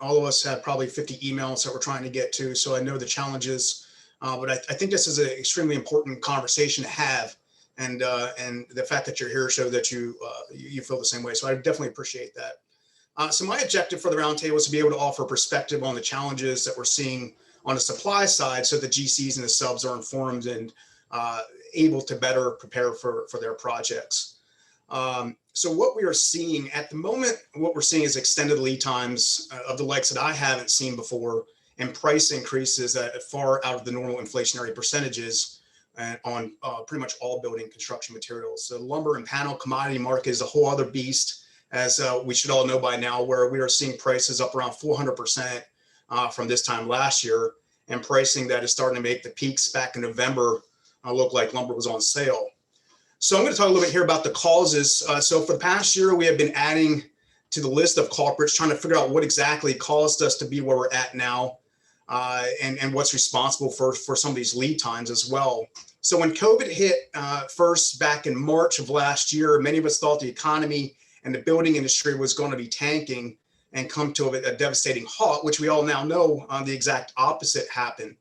all of us have probably 50 emails that we're trying to get to, so I know the challenges. But I think this is an extremely important conversation to have, and the fact that you're here shows that you feel the same way. So I definitely appreciate that. So my objective for the roundtable is to be able to offer perspective on the challenges that we're seeing on the supply side, so the GCs and the subs are informed and able to better prepare for their projects. So what we are seeing at the moment, what we're seeing is extended lead times of the likes that I haven't seen before, and price increases that far out of the normal inflationary percentages on pretty much all building construction materials. So lumber and panel commodity market is a whole other beast, as we should all know by now, where we are seeing prices up around 400% from this time last year, and pricing that is starting to make the peaks back in November look like lumber was on sale. So I'm going to talk a little bit here about the causes. So for the past year, we have been adding to the list of culprits, trying to figure out what exactly caused us to be where we're at now, and what's responsible for some of these lead times as well. So when COVID hit first back in March of last year, many of us thought the economy and the building industry was going to be tanking and come to a devastating halt, which we all now know the exact opposite happened.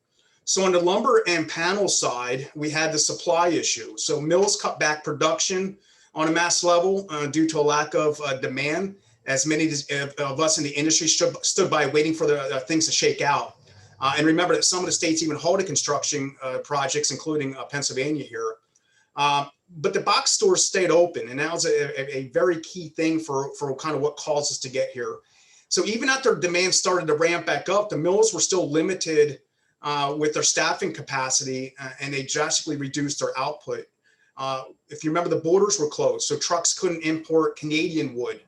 So on the lumber and panel side, we had the supply issue. So mills cut back production on a mass level due to a lack of demand, as many of us in the industry stood by waiting for the things to shake out. And remember that some of the states even halted construction projects, including Pennsylvania here. But the box stores stayed open, and that was a very key thing for kind of what caused us to get here. So even after demand started to ramp back up, the mills were still limited with their staffing capacity, and they drastically reduced their output. If you remember, the borders were closed, so trucks couldn't import Canadian wood.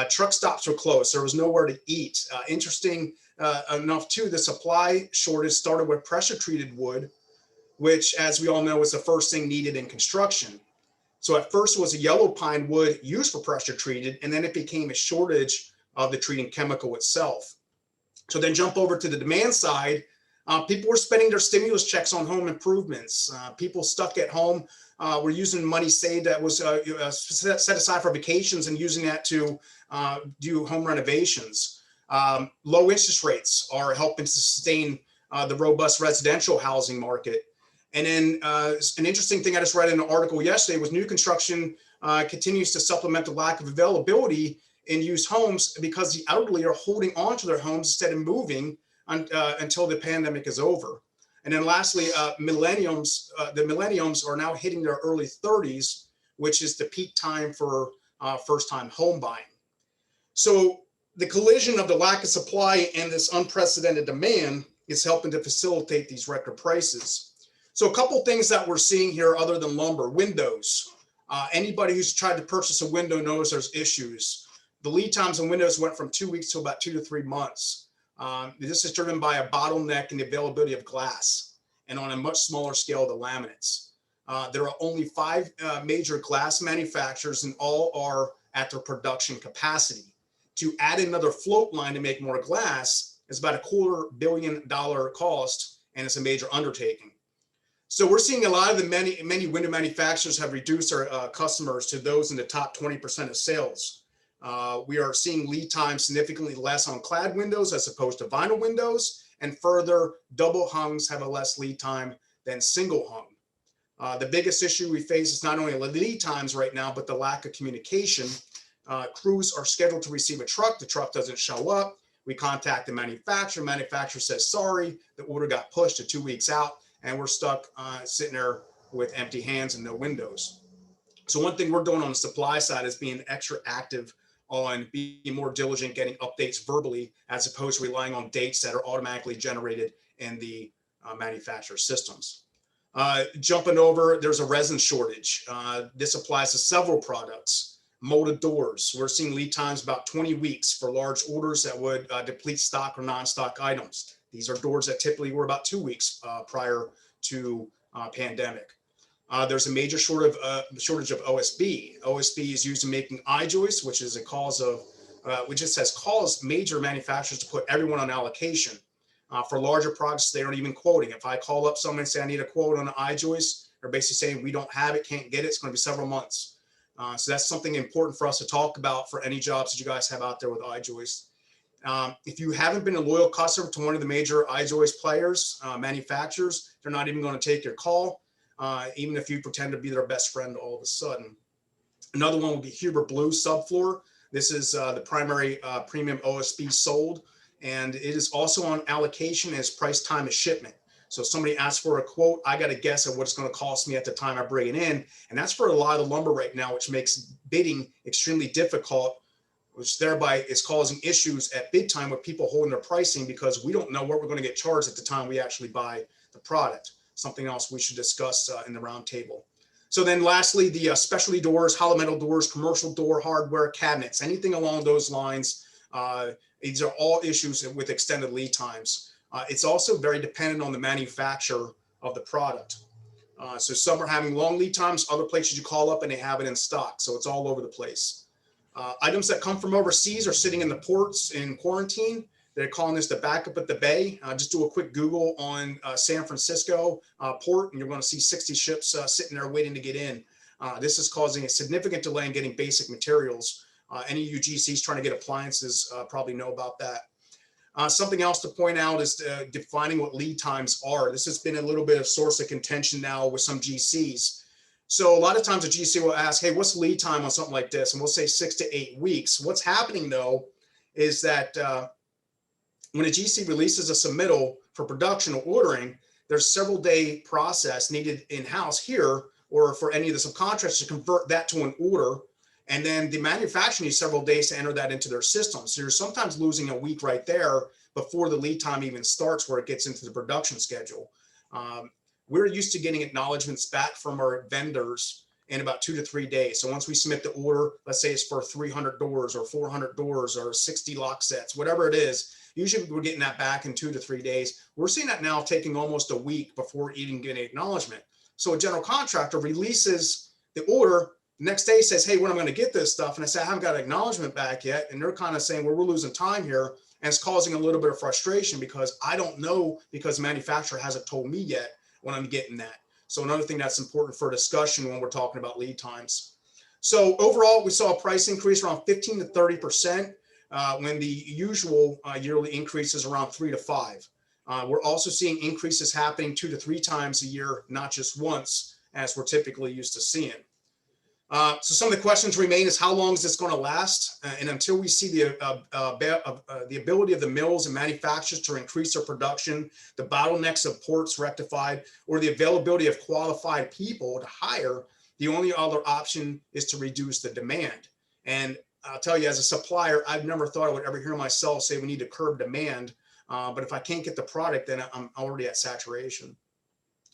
Truck stops were closed. There was nowhere to eat. Interesting enough, too, the supply shortage started with pressure-treated wood, which, as we all know, is the first thing needed in construction. So at first it was a yellow pine wood used for pressure-treated, and then it became a shortage of the treating chemical itself. So then jump over to the demand side. People were spending their stimulus checks on home improvements. People stuck at home were using money saved that was set aside for vacations and using that to do home renovations. Low interest rates are helping to sustain the robust residential housing market. And then an interesting thing I just read in an article yesterday was new construction continues to supplement the lack of availability in used homes because the elderly are holding on to their homes instead of moving until the pandemic is over. And then lastly, the millennials are now hitting their early 30s, which is the peak time for first-time home buying. So the collision of the lack of supply and this unprecedented demand is helping to facilitate these record prices. So a couple things that we're seeing here other than lumber: windows. Anybody who's tried to purchase a window knows there's issues. The lead times on windows went from 2 weeks to about 2 to 3 months. This is driven by a bottleneck in the availability of glass, and on a much smaller scale, the laminates. There are only 5 major glass manufacturers, and all are at their production capacity. To add another float line to make more glass is about $250 million cost, and it's a major undertaking. So we're seeing a lot of the many window manufacturers have reduced their customers to those in the top 20% of sales. We are seeing lead time significantly less on clad windows as opposed to vinyl windows, and further, double hungs have a less lead time than single hung. The biggest issue we face is not only lead times right now, but the lack of communication. Crews are scheduled to receive a truck. The truck doesn't show up. We contact the manufacturer. Manufacturer says, sorry, the order got pushed to 2 weeks out, and we're stuck sitting there with empty hands and no windows. So one thing we're doing on the supply side is being extra active on being more diligent, getting updates verbally, as opposed to relying on dates that are automatically generated in the manufacturer systems. Jumping over, there's a resin shortage. This applies to several products. Molded doors, we're seeing lead times about 20 weeks for large orders that would deplete stock or non-stock items. These are doors that typically were about 2 weeks prior to pandemic. There's a major shortage of OSB. OSB is used in making I-joists, which is a cause of, which just has caused major manufacturers to put everyone on allocation. For larger projects, they aren't even quoting. If I call up someone and say I need a quote on an I-joist, they're basically saying we don't have it, can't get it. It's going to be several months. So that's something important for us to talk about for any jobs that you guys have out there with I-joists. If you haven't been a loyal customer to one of the major eyes-always players, manufacturers, they're not even going to take your call, even if you pretend to be their best friend all of a sudden. Another one would be Huber Blue Subfloor. This is the primary premium OSB sold, and it is also on allocation as price time of shipment. So if somebody asks for a quote, I got to guess at what it's going to cost me at the time I bring it in. And that's for a lot of lumber right now, which makes bidding extremely difficult, which thereby is causing issues at bid time with people holding their pricing because we don't know what we're going to get charged at the time we actually buy the product. Something else we should discuss in the roundtable. So then lastly, the specialty doors, hollow metal doors, commercial door hardware, cabinets, anything along those lines. These are all issues with extended lead times. It's also very dependent on the manufacturer of the product. So some are having long lead times, other places you call up and they have it in stock. So it's all over the place. Items that come from overseas are sitting in the ports in quarantine. They're calling this the backup at the bay. Just do a quick Google on San Francisco port and you're going to see 60 ships sitting there waiting to get in. This is causing a significant delay in getting basic materials. Any of you GCs trying to get appliances probably know about that. Something else to point out is defining what lead times are. This has been a little bit of source of contention now with some GCs. So a lot of times a GC will ask, hey, what's the lead time on something like this? And we'll say 6 to 8 weeks. What's happening though is that when a GC releases a submittal for production or ordering, there's several day process needed in-house here or for any of the subcontractors to convert that to an order. And then the manufacturer needs several days to enter that into their system. So you're sometimes losing a week right there before the lead time even starts where it gets into the production schedule. We're used to getting acknowledgements back from our vendors in about 2 to 3 days. So once we submit the order, let's say it's for 300 doors or 400 doors or 60 lock sets, whatever it is, usually we're getting that back in 2 to 3 days. We're seeing that now taking almost a week before even getting acknowledgement. So a general contractor releases the order, the next day says, hey, when am I going to get this stuff? And I say, I haven't got acknowledgement back yet. And they're kind of saying, well, we're losing time here. And it's causing a little bit of frustration because I don't know because the manufacturer hasn't told me yet when I'm getting that. So another thing that's important for discussion when we're talking about lead times. So overall, we saw a price increase around 15 to 30% when the usual yearly increase is around 3 to 5. We're also seeing increases happening 2 to 3 times a year, not just once, as we're typically used to seeing. So some of the questions remain is how long is this going to last? And until we see the ability of the mills and manufacturers to increase their production, the bottlenecks of ports rectified, or the availability of qualified people to hire, the only other option is to reduce the demand. And I'll tell you, as a supplier, I've never thought I would ever hear myself say we need to curb demand. But if I can't get the product, then I'm already at saturation.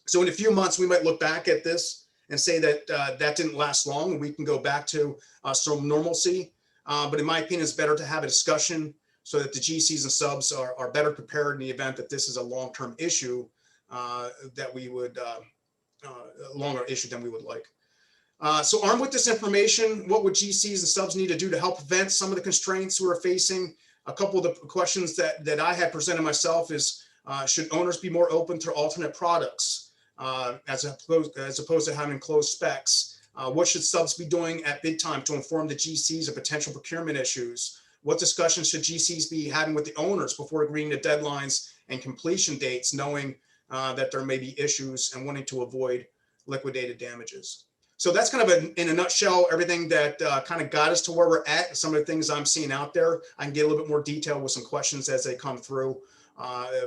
So in a few months, we might look back at this and say that that didn't last long and we can go back to some normalcy. But in my opinion, it's better to have a discussion so that the GCs and subs are better prepared in the event that this is a long-term issue that we would, a longer issue than we would like. So armed with this information, what would GCs and subs need to do to help prevent some of the constraints we're facing? A couple of the questions that I had presented myself is, should owners be more open to alternate products? As opposed to having closed specs. What should subs be doing at bid time to inform the GCs of potential procurement issues? What discussions should GCs be having with the owners before agreeing to deadlines and completion dates, knowing that there may be issues and wanting to avoid liquidated damages? So that's kind of in a nutshell, everything that kind of got us to where we're at, some of the things I'm seeing out there. I can get a little bit more detail with some questions as they come through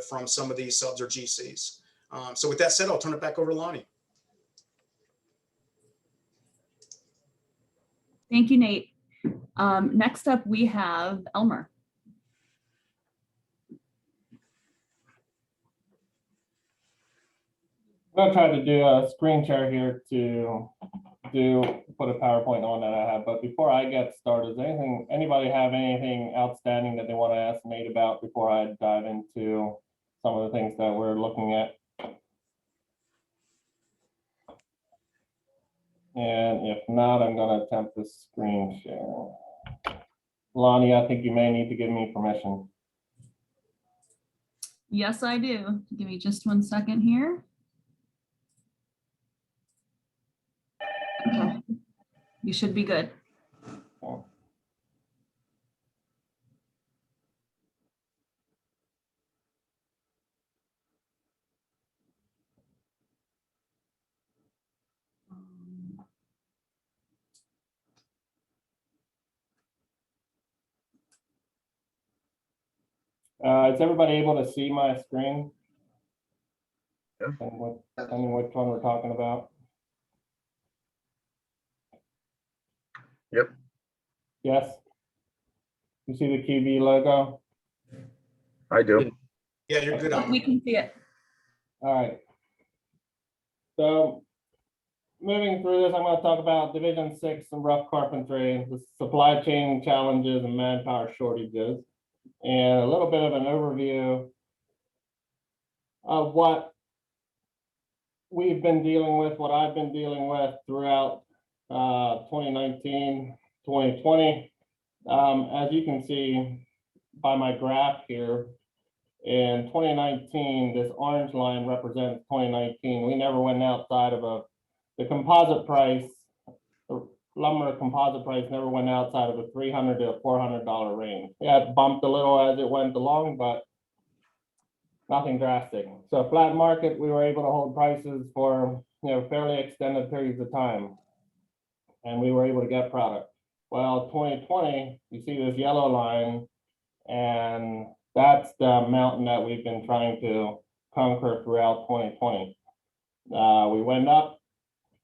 from some of these subs or GCs. So with that said, I'll turn it back over to Lonnie. Thank you, Nate. Next up, we have Elmer. I'm going to try to do a screen share here to put a PowerPoint on that I have. But before I get started, does anybody have anything outstanding that they want to ask Nate about before I dive into some of the things that we're looking at? And if not, I'm going to attempt this screen share. Lonnie, I think you may need to give me permission. Yes, I do. Give me just 1 second here. Okay. You should be good. Okay. Is everybody able to see my screen? Yeah. Tell me which one we're talking about. Yep. Yes. You see the QB logo? I do. Yeah, you're good on We that. can see it. All right. So moving through this, I'm going to talk about Division 6 and rough carpentry, the supply chain challenges and manpower shortages, and a little bit of an overview of what we've been dealing with, what I've been dealing with throughout 2019, 2020. As you can see by my graph here, in 2019, this orange line represents 2019. We never went outside of the composite price, the lumber composite price never went outside of a $300 to $400 range. Yeah, it bumped a little as it went along, but nothing drastic. So flat market, we were able to hold prices for fairly extended periods of time, and we were able to get product. Well, 2020, you see this yellow line, and that's the mountain that we've been trying to conquer throughout 2020. We went up,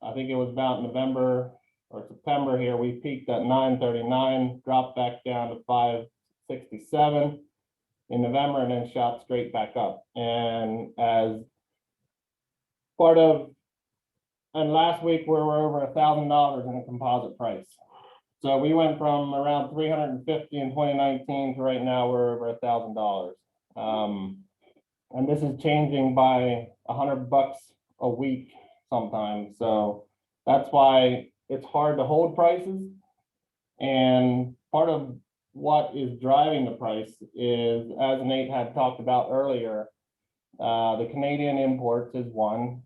I think it was about November or September here, we peaked at 939, dropped back down to 567 in November, and then shot straight back up. And as part of, and last week we were over $1,000 in a composite price. So we went from around 350 in 2019 to right now we're over $1,000. And this is changing by $100 a week sometimes. So that's why it's hard to hold prices. And part of what is driving the price is, as Nate had talked about earlier, the Canadian imports is one.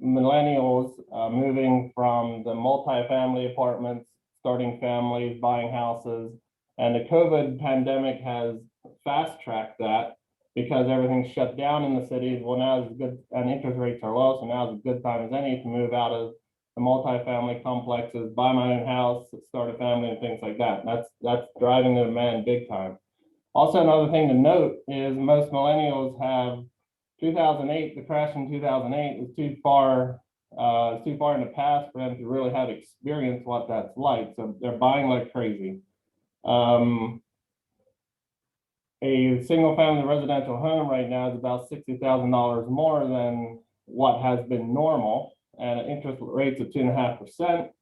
Millennials moving from the multifamily apartments, starting families, buying houses, and the COVID pandemic has fast-tracked that because everything's shut down in the cities. Well, now is good, and interest rates are low, so now is a good time as any to move out of the multifamily complexes, buy my own house, start a family, and things like that. That's driving the demand big time. Also, another thing to note is most millennials have 2008, the crash in 2008 is too far in the past for them to really have experienced what that's like. So they're buying like crazy. A single family residential home right now is about $60,000 more than what has been normal, and interest rates of 2.5%.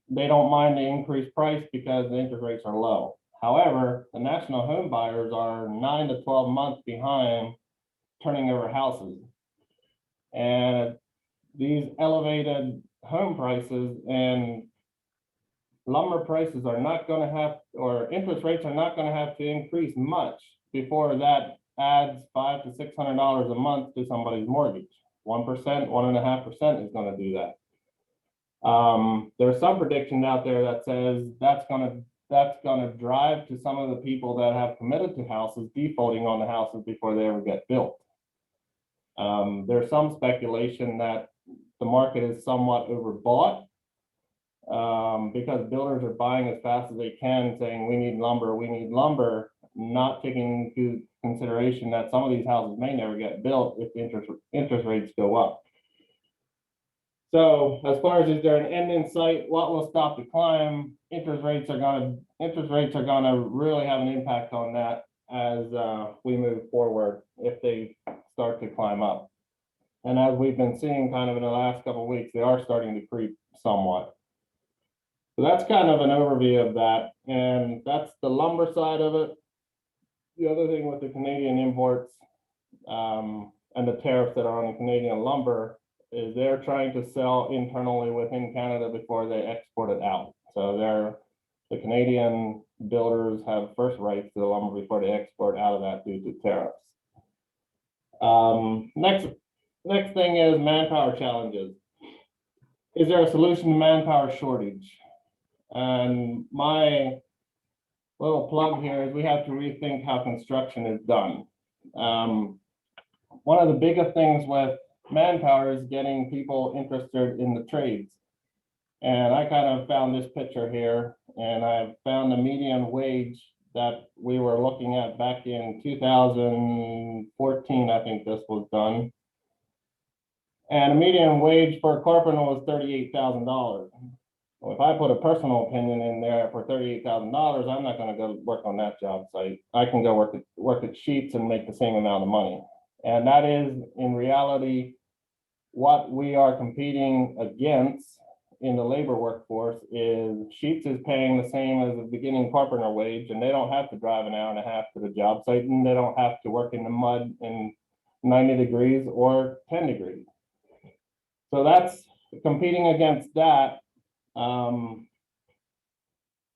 They don't mind the increased price because the interest rates are low. However, the national home buyers are 9 to 12 months behind turning over houses. And these elevated home prices and lumber prices are not going to have, or interest rates are not going to have to increase much before that adds $500 to $600 a month to somebody's mortgage. 1%, 1.5% is going to do that. There's some prediction out there that says that's going to drive to some of the people that have committed to houses defaulting on the houses before they ever get built. There's some speculation that the market is somewhat overbought because builders are buying as fast as they can, saying we need lumber, not taking into consideration that some of these houses may never get built if interest rates go up. So as far as is there an end in sight, what will stop the climb? Interest rates are gonna really have an impact on that as we move forward if they start to climb up. And as we've been seeing kind of in the last couple of weeks, they are starting to creep somewhat. So that's kind of an overview of that. And that's the lumber side of it. The other thing with the Canadian imports and the tariffs that are on the Canadian lumber is they're trying to sell internally within Canada before they export it out. So the Canadian builders have first rights to the lumber before they export out of that due to tariffs. Next thing is manpower challenges. Is there a solution to manpower shortage? And my little plug here is we have to rethink how construction is done. One of the biggest things with manpower is getting people interested in the trades. And I kind of found this picture here, and I've found the median wage that we were looking at back in 2014, I think this was done. And a median wage for a carpenter was $38,000. Well, if I put a personal opinion in there for $38,000, I'm not going to go work on that job site. I can go work at Sheets and make the same amount of money. And that is, in reality, what we are competing against in the labor workforce. Is Sheets is paying the same as a beginning carpenter wage, and they don't have to drive an hour and a half to the job site, and they don't have to work in the mud in 90 degrees or 10 degrees. So that's competing against that. And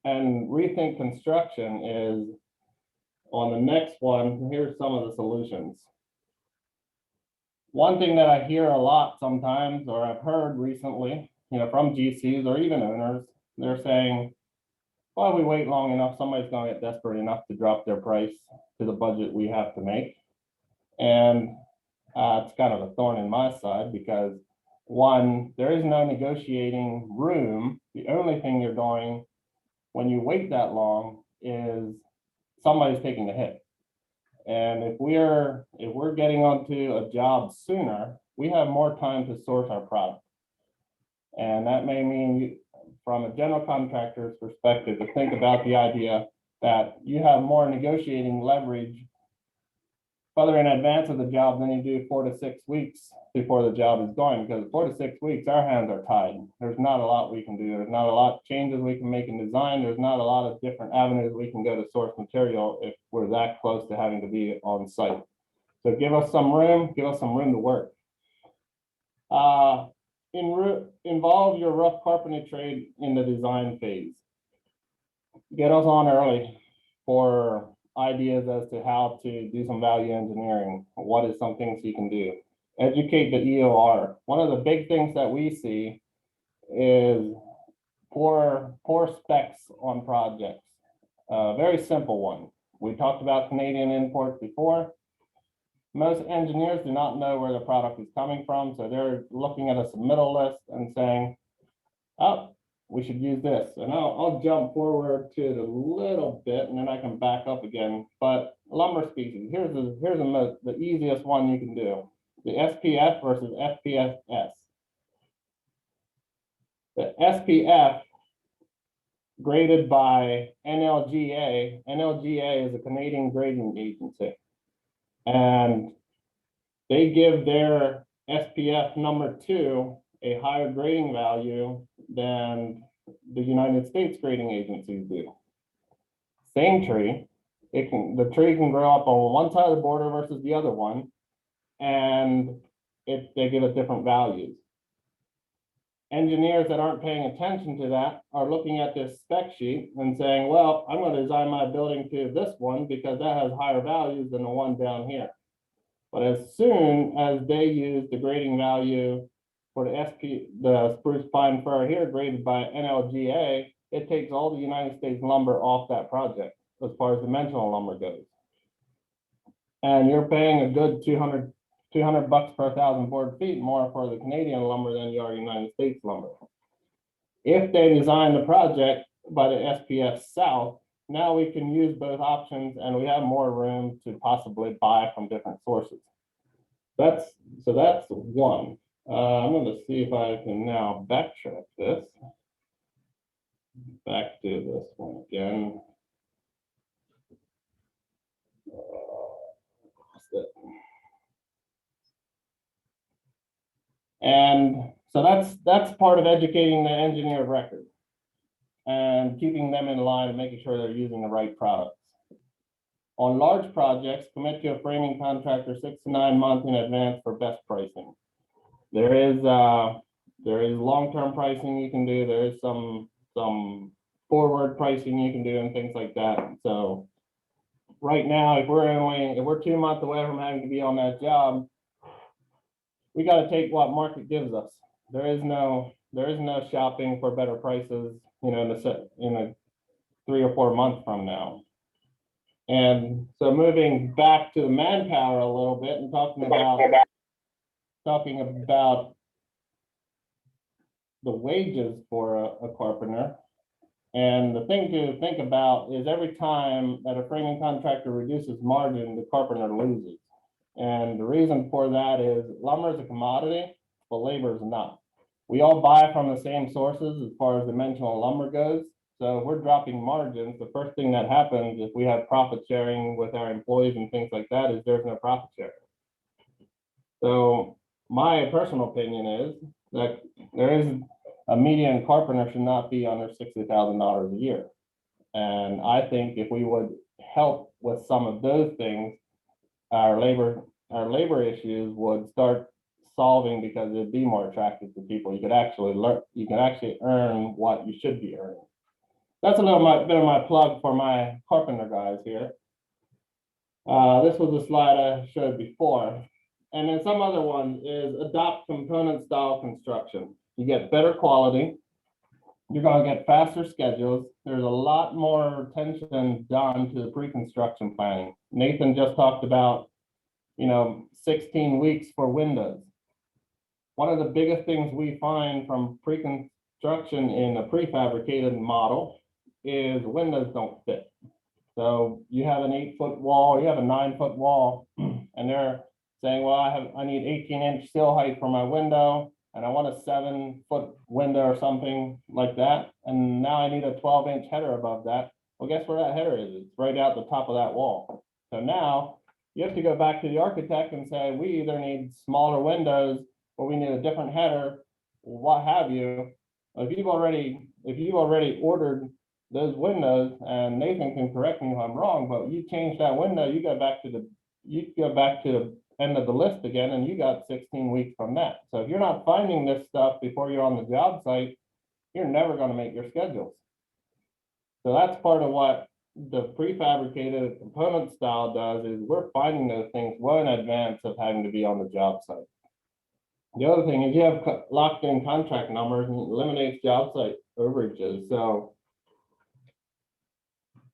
Rethink Construction is on the next one. Here's some of the solutions. One thing that I hear a lot sometimes, or I've heard recently, from GCs or even owners, they're saying, well, we wait long enough, somebody's going to get desperate enough to drop their price to the budget we have to make. And it's kind of a thorn in my side, because one, there is no negotiating room. The only thing you're doing when you wait that long is somebody's taking the hit. And if we're getting onto a job sooner, we have more time to source our product. And that may mean, from a general contractor's perspective, to think about the idea that you have more negotiating leverage further in advance of the job than you do 4 to 6 weeks before the job is going, because 4 to 6 weeks, our hands are tied. There's not a lot we can do. There's not a lot of changes we can make in design. There's not a lot of different avenues we can go to source material if we're that close to having to be on site. So give us some room to work. Involve your rough carpentry trade in the design phase. Get us on early for ideas as to how to do some value engineering. What is some things you can do? Educate the EOR. One of the big things that we see is poor specs on projects. Very simple one. We talked about Canadian imports before. Most engineers do not know where the product is coming from, so they're looking at a submittal list and saying, oh, we should use this. And I'll jump forward to it a little bit, and then I can back up again. But lumber species, here's the easiest one you can do. The SPF versus FPSS. The SPF, graded by NLGA. NLGA is a Canadian grading agency. And they give their SPF number 2 a higher grading value than the United States grading agencies do. Same tree, the tree can grow up on one side of the border versus the other one, and they give it different values. Engineers that aren't paying attention to that are looking at this spec sheet and saying, well, I'm going to design my building to this one because that has higher values than the one down here. But as soon as they use the grading value for the spruce pine fir here, graded by NLGA, it takes all the United States lumber off that project as far as dimensional lumber goes. And you're paying a good $200 bucks per 1,000 board feet more for the Canadian lumber than you are United States lumber. If they design the project by the SPF South, now we can use both options, and we have more room to possibly buy from different sources. So that's one. I'm going to see if I can now backtrack this. Back to this one again. And so that's part of educating the engineer of record and keeping them in line and making sure they're using the right products. On large projects, commit to a framing contractor 6 to 9 months in advance for best pricing. There is long-term pricing you can do. There is some forward pricing you can do and things like that. So right now, if we're 2 months away from having to be on that job, we got to take what market gives us. There is no shopping for better prices, in a 3 or 4 months from now. And so moving back to the manpower a little bit and talking about the wages for a carpenter. And the thing to think about is every time that a framing contractor reduces margin, the carpenter loses. And the reason for that is lumber is a commodity, but labor is not. We all buy from the same sources as far as dimensional lumber goes. So if we're dropping margins, the first thing that happens if we have profit sharing with our employees and things like that is there's no profit sharing. So my personal opinion is that there is a median carpenter should not be under $60,000 a year. And I think if we would help with some of those things, our labor issues would start solving because it'd be more attractive to people. You could actually learn, you can actually earn what you should be earning. That's a little bit of my plug for my carpenter guys here. This was a slide I showed before. And then some other one is adopt component style construction. You get better quality. You're going to get faster schedules. There's a lot more attention done to the pre-construction planning. Nathan just talked about, 16 weeks for windows. One of the biggest things we find from pre-construction in a prefabricated model is windows don't fit. So you have an 8-foot wall, you have a 9-foot wall, and they're saying, well, I need 18-inch sill height for my window, and I want a 7-foot window or something like that. And now I need a 12-inch header above that. Well, guess where that header is? It's right out the top of that wall. So now you have to go back to the architect and say, we either need smaller windows or we need a different header, what have you. If you've already ordered those windows, and Nathan can correct me if I'm wrong, but you change that window, you go back to the end of the list again, and you got 16 weeks from that. So if you're not finding this stuff before you're on the job site, you're never going to make your schedules. So that's part of what the prefabricated component style does, is we're finding those things well in advance of having to be on the job site. The other thing is you have locked in contract numbers and it eliminates job site overages. So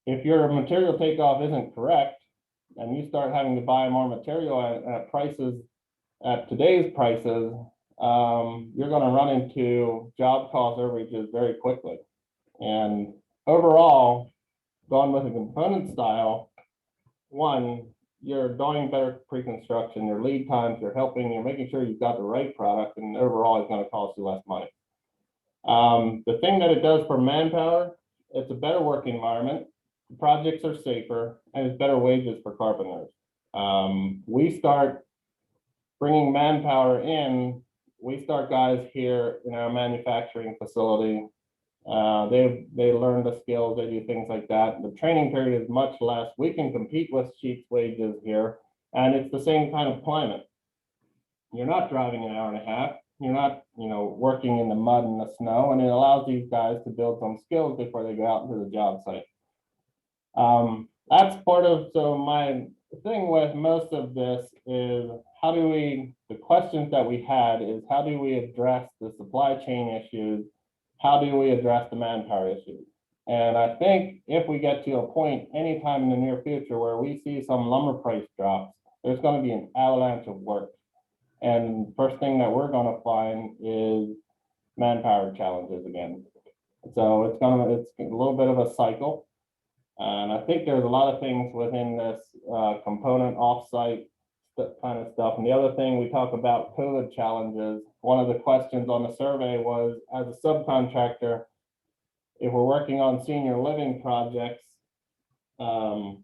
if your material takeoff isn't correct and you start having to buy more material at prices, at today's prices, you're going to run into job cost overages very quickly. And overall, going with a component style, one, you're doing better pre-construction, your lead times, you're making sure you've got the right product, and overall it's going to cost you less money. The thing that it does for manpower, it's a better work environment, projects are safer, and it's better wages for carpenters. We start bringing manpower in, we start guys here in our manufacturing facility. They learn the skills, they do things like that. The training period is much less. We can compete with cheap wages here, and it's the same kind of climate. You're not driving an hour and a half. You're not, working in the mud and the snow, and it allows these guys to build some skills before they go out into the job site. That's part of, so my thing with most of this is the questions that we had is how do we address the supply chain issues? How do we address the manpower issues? And I think if we get to a point anytime in the near future where we see some lumber price drops, there's going to be an avalanche of work. And first thing that we're going to find is manpower challenges again. So it's a little bit of a cycle. And I think there's a lot of things within this component offsite kind of stuff. And the other thing we talk about COVID challenges. One of the questions on the survey was, as a subcontractor, if we're working on senior living projects, are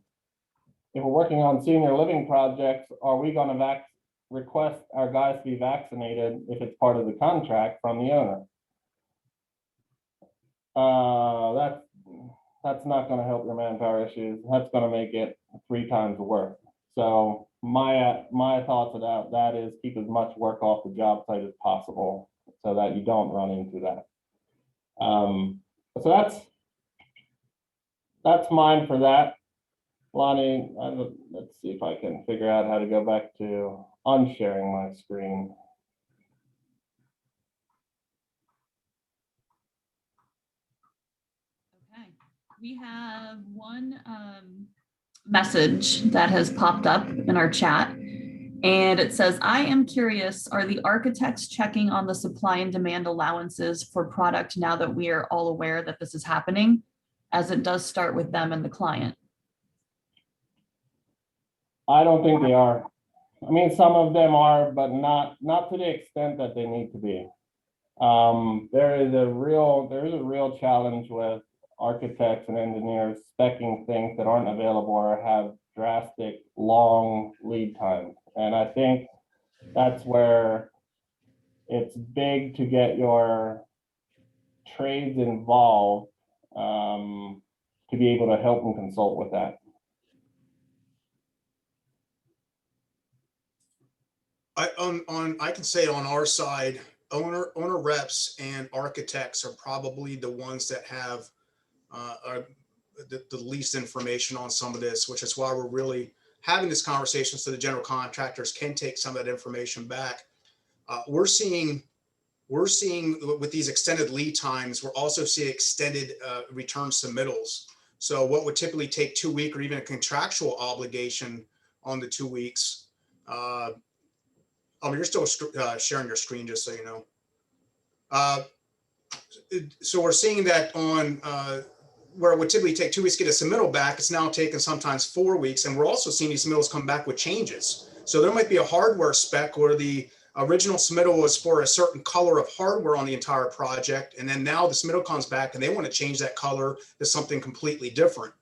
we going to request our guys to be vaccinated if it's part of the contract from the owner? That's not going to help your manpower issues. That's going to make it 3 times worse. So my thoughts about that is keep as much work off the job site as possible so that you don't run into that. So that's mine for that. Lonnie, let's see if I can figure out how to go back to unsharing my screen. Okay, we have one message that has popped up in our chat, And it says, I am curious, are the architects checking on the supply and demand allowances for product now that we are all aware that this is happening, as it does start with them and the client? I don't think they are. I mean, some of them are, but not to the extent that they need to be. There is a real challenge with architects and engineers speccing things that aren't available or have drastic long lead times. And I think that's where it's big to get your trades involved, to be able to help and consult with that. I can say on our side, owner reps and architects are probably the ones that have are the least information on some of this, which is why we're really having this conversation so the general contractors can take some of that information back. We're seeing with these extended lead times, we're also seeing extended return submittals. So what would typically take 2 weeks or even a contractual obligation on the 2 weeks. You're still sharing your screen, just so you know. So we're seeing that on where it would typically take 2 weeks to get a submittal back, it's now taking sometimes 4 weeks. And we're also seeing these submittals come back with changes. So there might be a hardware spec where the original submittal was for a certain color of hardware on the entire project. And then now the submittal comes back and they want to change that color to something completely different.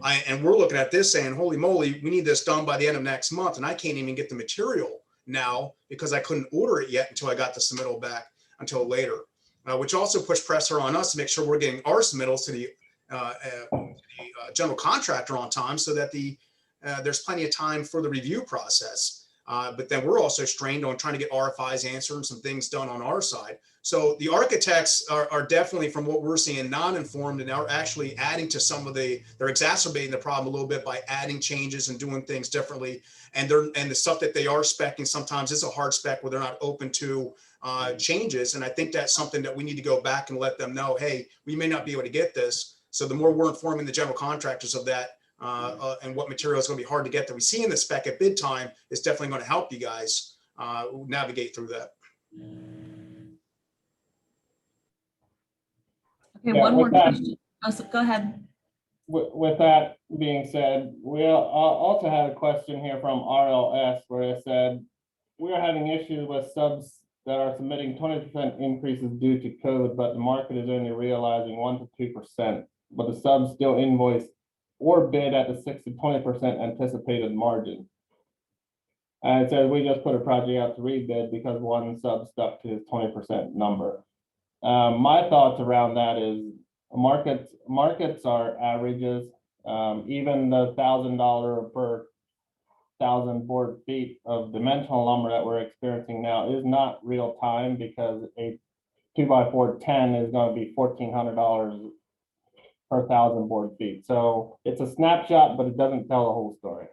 And we're looking at this saying, holy moly, we need this done by the end of next month. And I can't even get the material now because I couldn't order it yet until I got the submittal back until later, which also puts pressure on us to make sure we're getting our submittals to the general contractor on time so that there's plenty of time for the review process. But then we're also strained on trying to get RFIs answered and some things done on our side. So the architects are definitely, from what we're seeing, non-informed, and are actually adding to some of they're exacerbating the problem a little bit by adding changes and doing things differently. And the stuff that they are speccing sometimes is a hard spec where they're not open to changes. And I think that's something that we need to go back and let them know, hey, we may not be able to get this. So the more we're informing the general contractors of that, and what material is going to be hard to get that we see in the spec at bid time is definitely going to help you guys navigate through that. Okay, one more question. Oh, so go ahead. With that being said, we also had a question here from RLS where it said, we are having issues with subs that are submitting 20% increases due to code, but the market is only realizing 1 to 2%, but the subs still invoice or bid at the 6 to 20% anticipated margin. And it says we just put a project out to rebid because one sub stuck to his 20% number. My thoughts around that is markets are averages. Even the $1,000 per 1,000 board feet of dimensional lumber that we're experiencing now is not real time, because a 2x4 10 is going to be $1,400 per 1,000 board feet. So it's a snapshot, but it doesn't tell the whole story.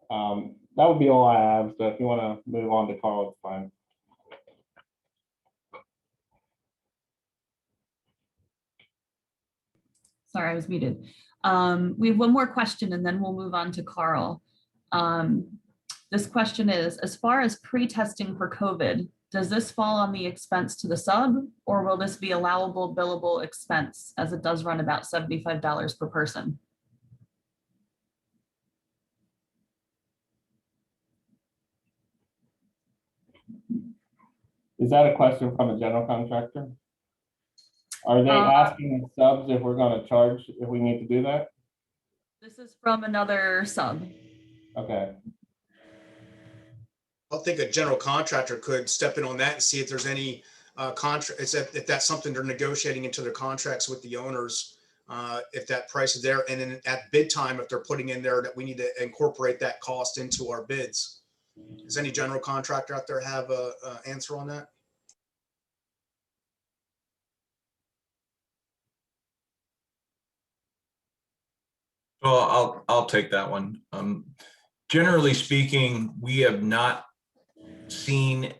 That would be all I have. So if you want to move on to Carl, it's fine. Sorry, I was muted. We have one more question and then we'll move on to Carl. This question is, as far as pre-testing for COVID, does this fall on the expense to the sub, or will this be allowable billable expense, as it does run about $75 per person? Is that a question from a general contractor? Are they asking the subs if we're going to charge if we need to do that? This is from another sub. Okay. I think a general contractor could step in on that and see if there's any contract, if that's something they're negotiating into their contracts with the owners, if that price is there. And then at bid time, if they're putting in there that we need to incorporate that cost into our bids. Does any general contractor out there have a answer on that? Well, I'll take that one. Generally speaking, we have not seen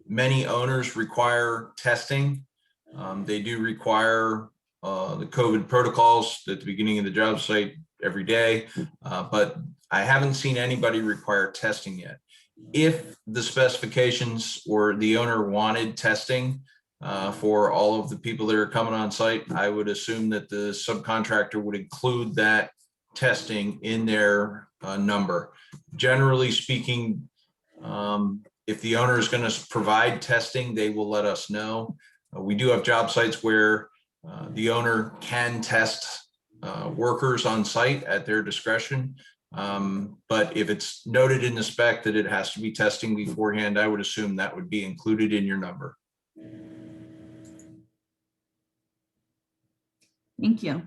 many owners require testing. They do require the COVID protocols at the beginning of the job site every day, but I haven't seen anybody require testing yet. If the specifications or the owner wanted testing for all of the people that are coming on site, I would assume that the subcontractor would include that testing in their number. Generally speaking, if the owner is going to provide testing, they will let us know. We do have job sites where the owner can test workers on site at their discretion. But if it's noted in the spec that it has to be testing beforehand, I would assume that would be included in your number. Thank you.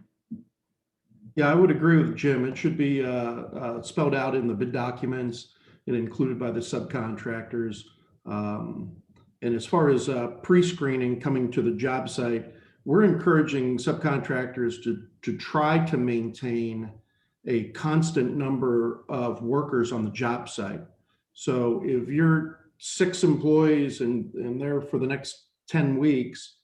Yeah, I would agree with Jim. It should be spelled out in the bid documents and included by the subcontractors. And as far as pre-screening coming to the job site, we're encouraging subcontractors to try to maintain a constant number of workers on the job site. So if you're 6 employees and they're for the next 10 weeks,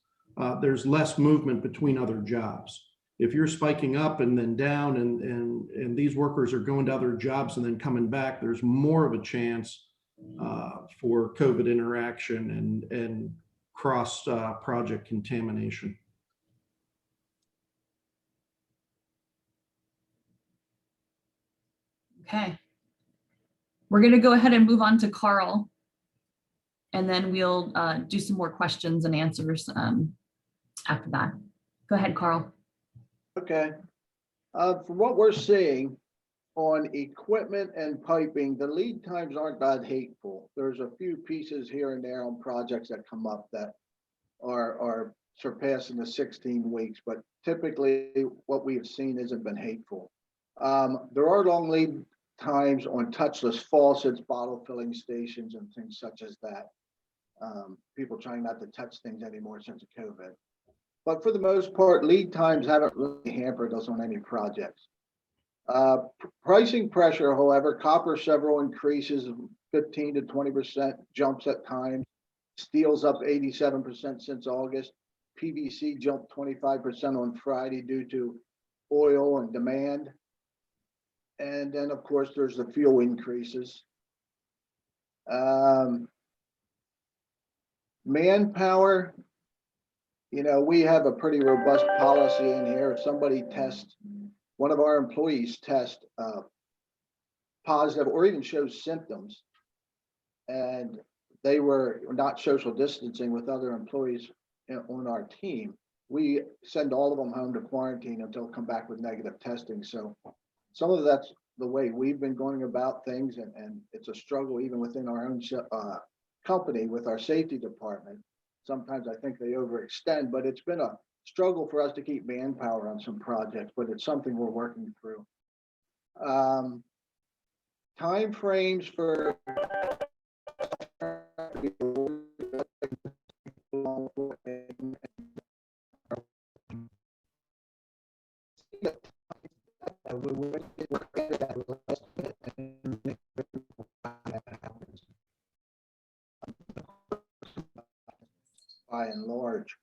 there's less movement between other jobs. If you're spiking up and then down and these workers are going to other jobs and then coming back, there's more of a chance for COVID interaction and cross project contamination. Okay. We're going to go ahead and move on to Carl. And then we'll do some more questions and answers after that. Go ahead, Carl. Okay. From what we're seeing on equipment and piping, the lead times aren't that hateful. There's a few pieces here and there on projects that come up that are surpassing the 16 weeks, but typically what we have seen hasn't been hateful. There are long lead times on touchless faucets, bottle filling stations, and things such as that. People trying not to touch things anymore since COVID. But for the most part, lead times haven't really hampered us on any projects. Pricing pressure, however, copper several increases, 15 to 20% jumps at times. Steel's up 87% since August. PVC jumped 25% on Friday due to oil and demand. And then, of course, there's the fuel increases. Manpower, you know, we have a pretty robust policy in here. If somebody tests, one of our employees test positive or even shows symptoms, and they were not social distancing with other employees on our team, we send all of them home to quarantine until come back with negative testing. So some of that's the way we've been going about things, and it's a struggle even within our own company with our safety department. Sometimes I think they overextend, but it's been a struggle for us to keep manpower on some projects, but it's something we're working through. Time frames for by and large.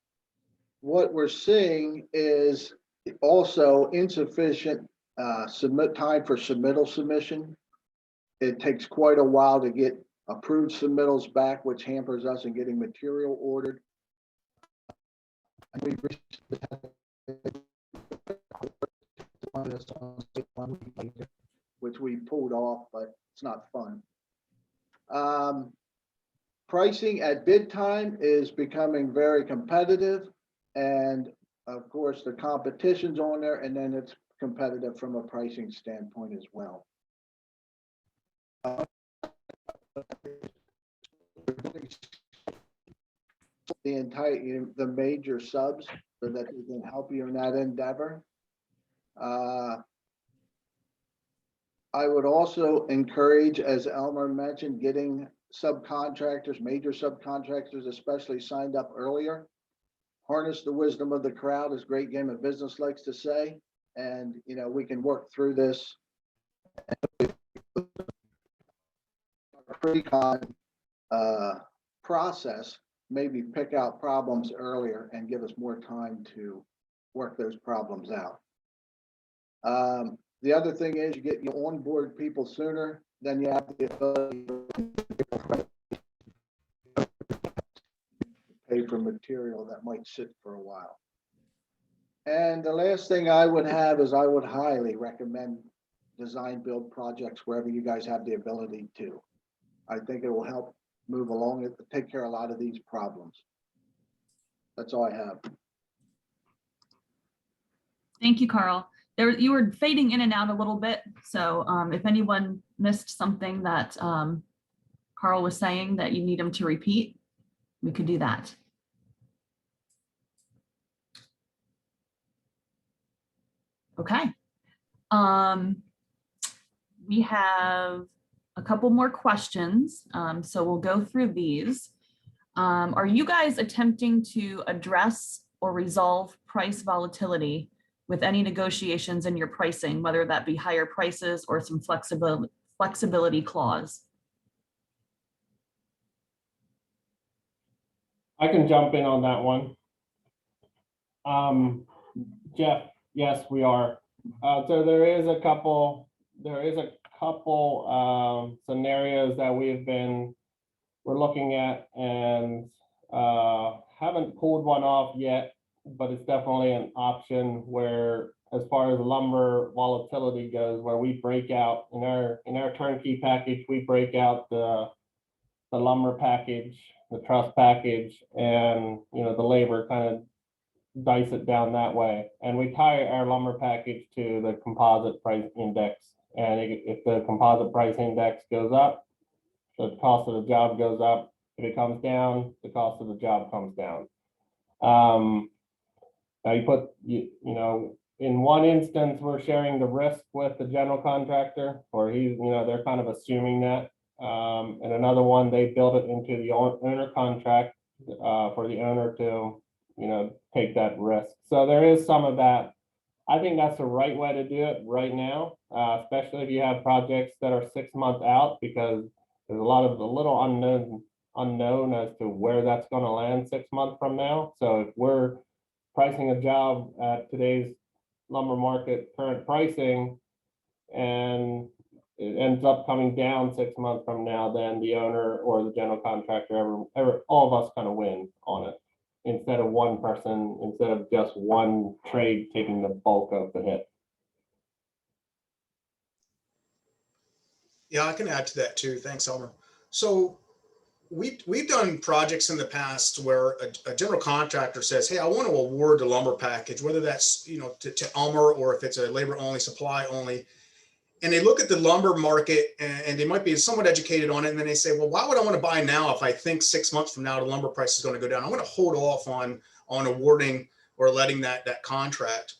What we're seeing is also insufficient submit time for submittal submission. It takes quite a while to get approved submittals back, which hampers us in getting material ordered. Which we pulled off, but it's not fun. Pricing at bid time is becoming very competitive, and of course the competition's on there, and then it's competitive from a pricing standpoint as well. The major subs so that we can help you in that endeavor. I would also encourage, as Elmer mentioned, getting subcontractors, major subcontractors especially, signed up earlier. Harness the wisdom of the crowd, as Great Game of Business likes to say, and you know, we can work through this pre-con process, maybe pick out problems earlier and give us more time to work those problems out. The other thing is you get your onboard people sooner, then you have the ability to pay for material that might sit for a while. And the last thing I would have is I would highly recommend design build projects wherever you guys have the ability to. I think it will help move along it, take care of a lot of these problems. That's all I have. Thank you, Carl. There, you were fading in and out a little bit. So if anyone missed something that Carl was saying that you need him to repeat, we could do that. Okay. We have a couple more questions. So we'll go through these. Are you guys attempting to address or resolve price volatility with any negotiations in your pricing, whether that be higher prices or some flexibility clause? I can jump in on that one. Jeff, yes, we are. So there is a couple scenarios that we're looking at and haven't pulled one off yet, but it's definitely an option where, as far as lumber volatility goes, where we break out in our turnkey package, we break out the lumber package, the truss package, and the labor, kind of dice it down that way. And we tie our lumber package to the composite price index. And if the composite price index goes up, the cost of the job goes up. If it comes down, the cost of the job comes down. Now in one instance, we're sharing the risk with the general contractor, or they're kind of assuming that. And another one, they build it into the owner contract for the owner to, take that risk. So there is some of that. I think that's the right way to do it right now, especially if you have projects that are 6 months out, because there's a little unknown as to where that's going to land 6 months from now. So if we're pricing a job at today's lumber market current pricing, and it ends up coming down 6 months from now, then the owner or the general contractor, all of us kind of win on it, instead of just one trade taking the bulk of the hit. Yeah, I can add to that too. Thanks, Elmer. So we've done projects in the past where a general contractor says, hey, I want to award the lumber package, whether that's to Elmer or if it's a labor only, supply only. And they look at the lumber market and they might be somewhat educated on it. And then they say, well, why would I want to buy now if I think 6 months from now the lumber price is going to go down? I'm going to hold off on awarding or letting that contract.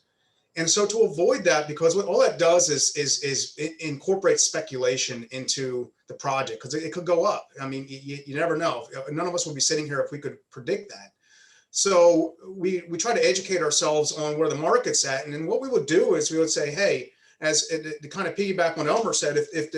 And so to avoid that, because what all that does is it incorporates speculation into the project, because it could go up. I mean, you never know. None of us would be sitting here if we could predict that. So we try to educate ourselves on where the market's at. And then what we would do is we would say, hey, as to kind of piggyback on Elmer said, if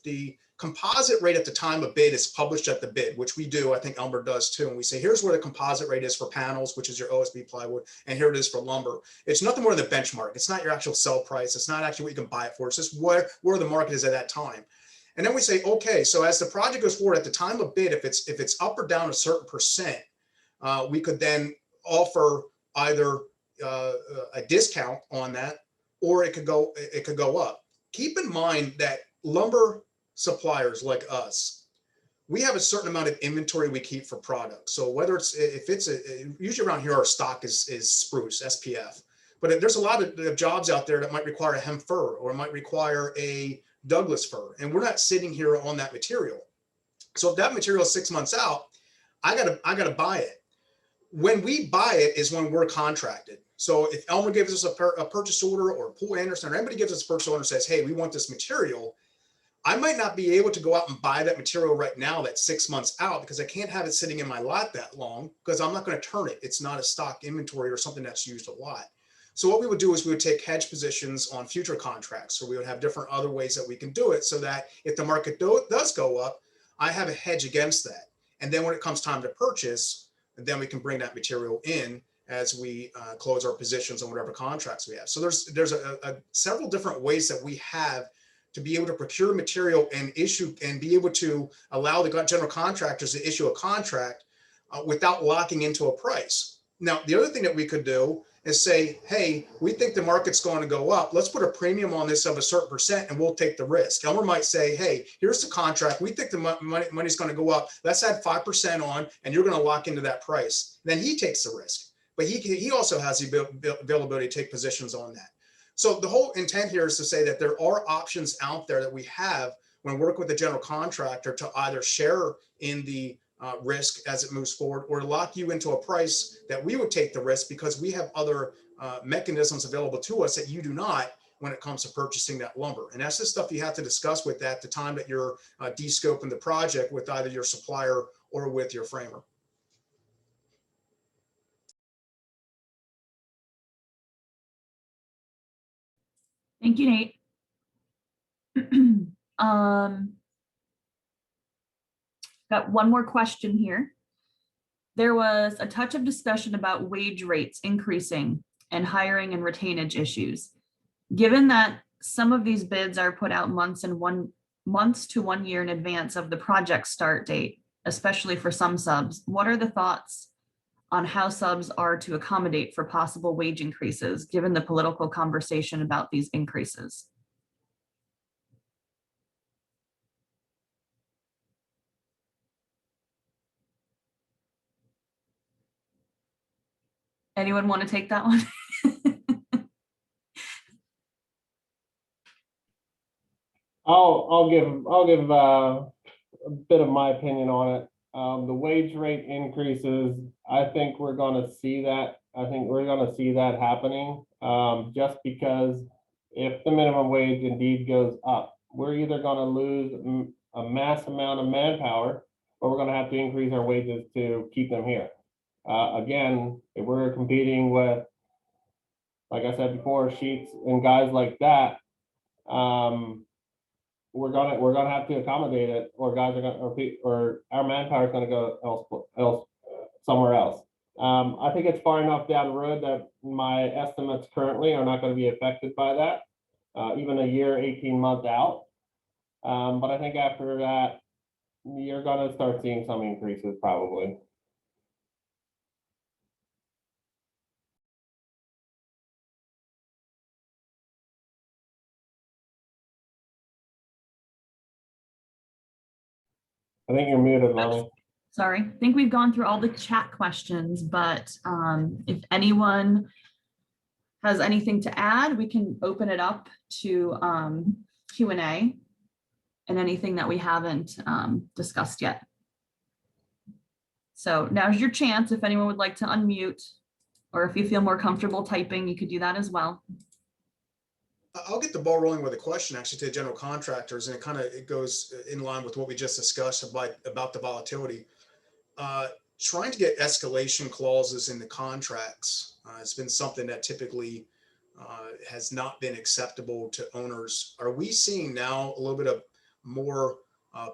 the composite rate at the time of bid is published at the bid, which we do, I think Elmer does too, and we say, here's where the composite rate is for panels, which is your OSB plywood, and here it is for lumber. It's nothing more than the benchmark. It's not your actual sell price. It's not actually what you can buy it for. It's just where the market is at that time. And then we say, okay, so as the project goes forward at the time of bid, if it's up or down a certain percent, we could then offer either a discount on that, or it could go up. Keep in mind that lumber suppliers like us, we have a certain amount of inventory we keep for products. So whether usually around here our stock is spruce, SPF, but there's a lot of jobs out there that might require a hemp fir or it might require a Douglas fir, and we're not sitting here on that material. So if that material is 6 months out, I gotta buy it. When we buy it is when we're contracted. So if Elmer gives us a purchase order, or Paul Anderson, or anybody gives us a purchase order and says, hey, we want this material, I might not be able to go out and buy that material right now that's 6 months out, because I can't have it sitting in my lot that long, because I'm not going to turn it. It's not a stock inventory or something that's used a lot. So what we would do is we would take hedge positions on future contracts. So we would have different other ways that we can do it, so that if the market does go up, I have a hedge against that. And then when it comes time to purchase, then we can bring that material in as we close our positions on whatever contracts we have. So there's several different ways that we have to be able to procure material and issue and be able to allow the general contractors to issue a contract without locking into a price. Now, the other thing that we could do is say, hey, we think the market's going to go up. Let's put a premium on this of a certain percent and we'll take the risk. Elmer might say, hey, here's the contract. We think the money's going to go up. Let's add 5% on and you're going to lock into that price. Then he takes the risk, but he also has the availability to take positions on that. So the whole intent here is to say that there are options out there that we have when working with the general contractor to either share in the risk as it moves forward, or lock you into a price that we would take the risk because we have other mechanisms available to us that you do not when it comes to purchasing that lumber. And that's the stuff you have to discuss with at the time that you're de-scoping the project with either your supplier or with your framer. Thank you, Nate. Got one more question here. There was a touch of discussion about wage rates increasing and hiring and retainage issues. Given that some of these bids are put out months to 1 year in advance of the project start date, especially for some subs, what are the thoughts on how subs are to accommodate for possible wage increases, given the political conversation about these increases? Anyone want to take that one? I'll give a bit of my opinion on it. The wage rate increases, I think we're going to see that. I think we're going to see that happening just because if the minimum wage indeed goes up, we're either going to lose a mass amount of manpower, or we're going to have to increase our wages to keep them here. Again, if we're competing with, like I said before, sheets and guys like that, we're gonna have to accommodate it, or guys are gonna, or our manpower is gonna go somewhere else. I think it's far enough down the road that my estimates currently are not going to be affected by that, even a year, 18 months out. But I think after that, you're going to start seeing some increases probably. I think you're muted, Lonnie. Sorry, I think we've gone through all the chat questions, but if anyone has anything to add, we can open it up to Q&A and anything that we haven't discussed yet. So now's your chance. If anyone would like to unmute, or if you feel more comfortable typing, you could do that as well. I'll get the ball rolling with a question actually to the general contractors, and it goes in line with what we just discussed about the volatility. Trying to get escalation clauses in the contracts has been something that typically has not been acceptable to owners. Are we seeing now a little bit of more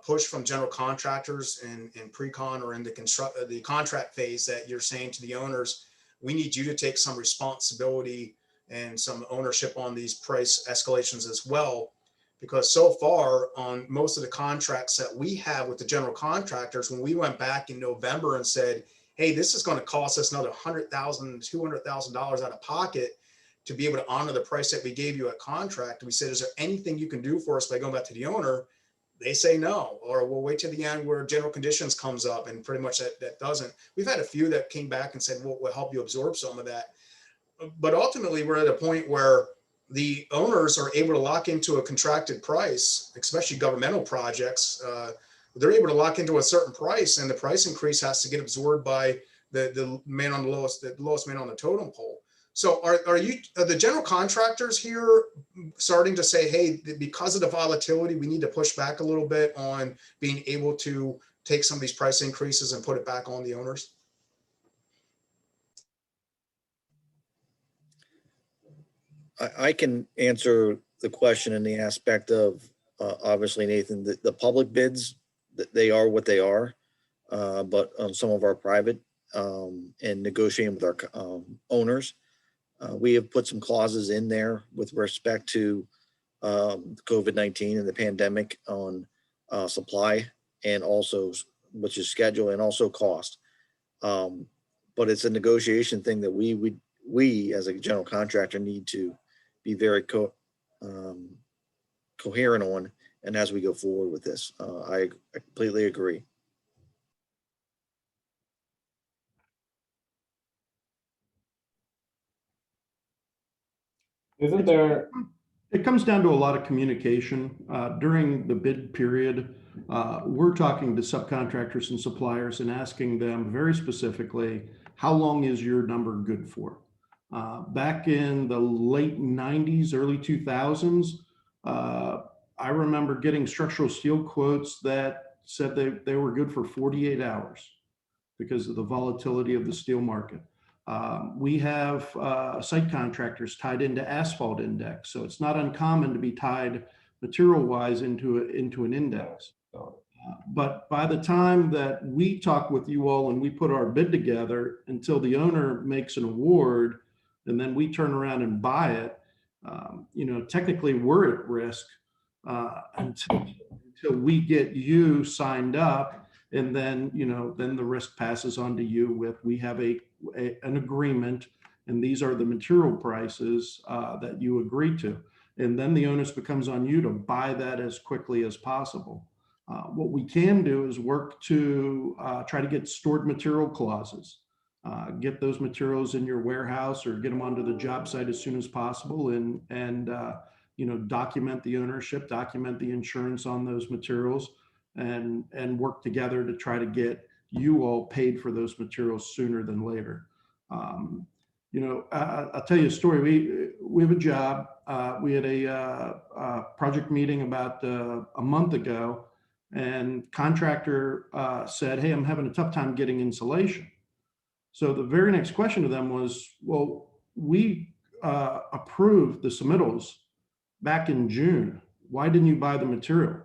push from general contractors in pre-con or in the contract phase that you're saying to the owners, we need you to take some responsibility and some ownership on these price escalations as well? Because so far on most of the contracts that we have with the general contractors, when we went back in November and said, hey, this is going to cost us another $100,000, $200,000 out of pocket to be able to honor the price that we gave you at contract. We said, is there anything you can do for us by going back to the owner? They say no, or we'll wait till the end where general conditions comes up, and pretty much that doesn't. We've had a few that came back and said, well, we'll help you absorb some of that. But ultimately, we're at a point where the owners are able to lock into a contracted price, especially governmental projects. They're able to lock into a certain price, and the price increase has to get absorbed by the man on the lowest man on the totem pole. So are the general contractors here starting to say, hey, because of the volatility, we need to push back a little bit on being able to take some of these price increases and put it back on the owners? I can answer the question in the aspect of, obviously, Nathan, the public bids, they are what they are. But on some of our private and negotiating with our owners. We have put some clauses in there with respect to COVID-19 and the pandemic on supply and also, which is schedule and also cost. But it's a negotiation thing that we as a general contractor need to be very coherent on, and as we go forward with this, I completely agree. Isn't there, It comes down to a lot of communication. During the bid period, we're talking to subcontractors and suppliers and asking them very specifically, how long is your number good for? Back in the late 90s, early 2000s, I remember getting structural steel quotes that said they were good for 48 hours because of the volatility of the steel market. We have site contractors tied into asphalt index, so it's not uncommon to be tied material-wise into an index. But by the time that we talk with you all and we put our bid together until the owner makes an award, and then we turn around and buy it, technically we're at risk until we get you signed up, and then then the risk passes on to you with, we have an agreement, and these are the material prices that you agree to, and then the onus becomes on you to buy that as quickly as possible. What we can do is work to try to get stored material clauses, get those materials in your warehouse or get them onto the job site as soon as possible, and document the ownership, document the insurance on those materials, and work together to try to get you all paid for those materials sooner than later. I'll tell you a story. We have a job. We had a project meeting about a month ago, and contractor said, "Hey, I'm having a tough time getting insulation." So the very next question to them was, "Well, we approved the submittals back in June. Why didn't you buy the material?"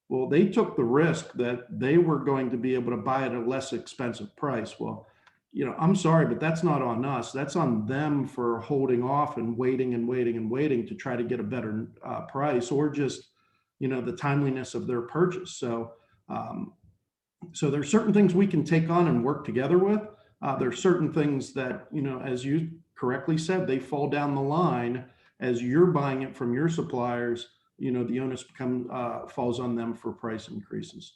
Well, they took the risk that they were going to be able to buy it at a less expensive price. Well, I'm sorry, but that's not on us. That's on them for holding off and waiting and waiting and waiting to try to get a better price, or just, the timeliness of their purchase. So there's certain things we can take on and work together with. There's certain things that, as you correctly said, they fall down the line as you're buying it from your suppliers. The onus falls on them for price increases.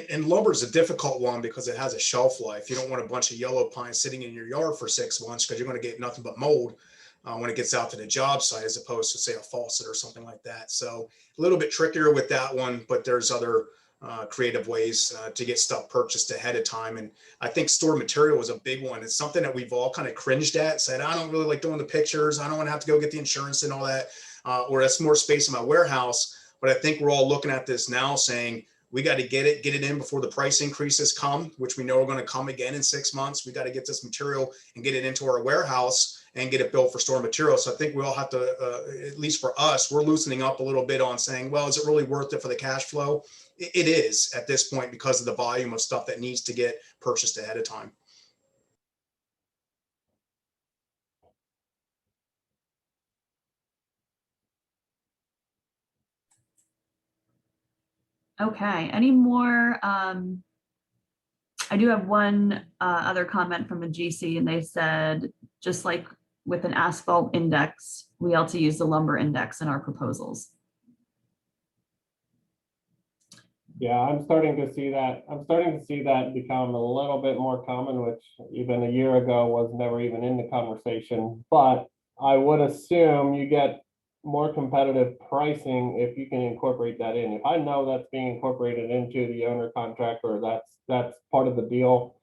And lumber is a difficult one because it has a shelf life. You don't want a bunch of yellow pine sitting in your yard for 6 months, because you're going to get nothing but mold when it gets out to the job site, as opposed to, say, a faucet or something like that. So a little bit trickier with that one, but there's other creative ways to get stuff purchased ahead of time. And I think stored material was a big one. It's something that we've all kind of cringed at, said, I don't really like doing the pictures. I don't want to have to go get the insurance and all that, or that's more space in my warehouse. But I think we're all looking at this now saying, we got to get it in before the price increases come, which we know are going to come again in 6 months. We got to get this material and get it into our warehouse and get it built for stored material. So I think we all have to, at least for us, we're loosening up a little bit on saying, well, is it really worth it for the cash flow? It is at this point, because of the volume of stuff that needs to get purchased ahead of time. Okay, any more? I do have one other comment from a GC, and they said, just like with an asphalt index, we also use the lumber index in our proposals. yeah, I'm starting to see that. I'm starting to see that become a little bit more common, which even a year ago was never even in the conversation. But I would assume you get more competitive pricing if you can incorporate that in. If I know that's being incorporated into the owner contract, or that's part of the deal,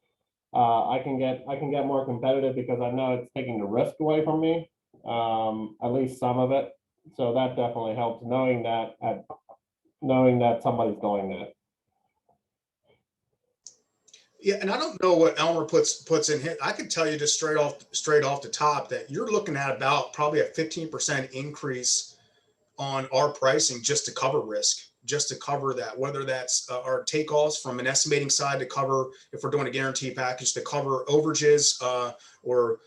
I can get more competitive because I know it's taking the risk away from me, at least some of it. So that definitely helps, knowing that somebody's doing that. Yeah, and I don't know what Elmer puts in here. I can tell you just straight off the top that you're looking at about probably a 15% increase on our pricing just to cover risk. just to cover that, whether that's our takeoffs from an estimating side to cover, if we're doing a guarantee package, to cover overages or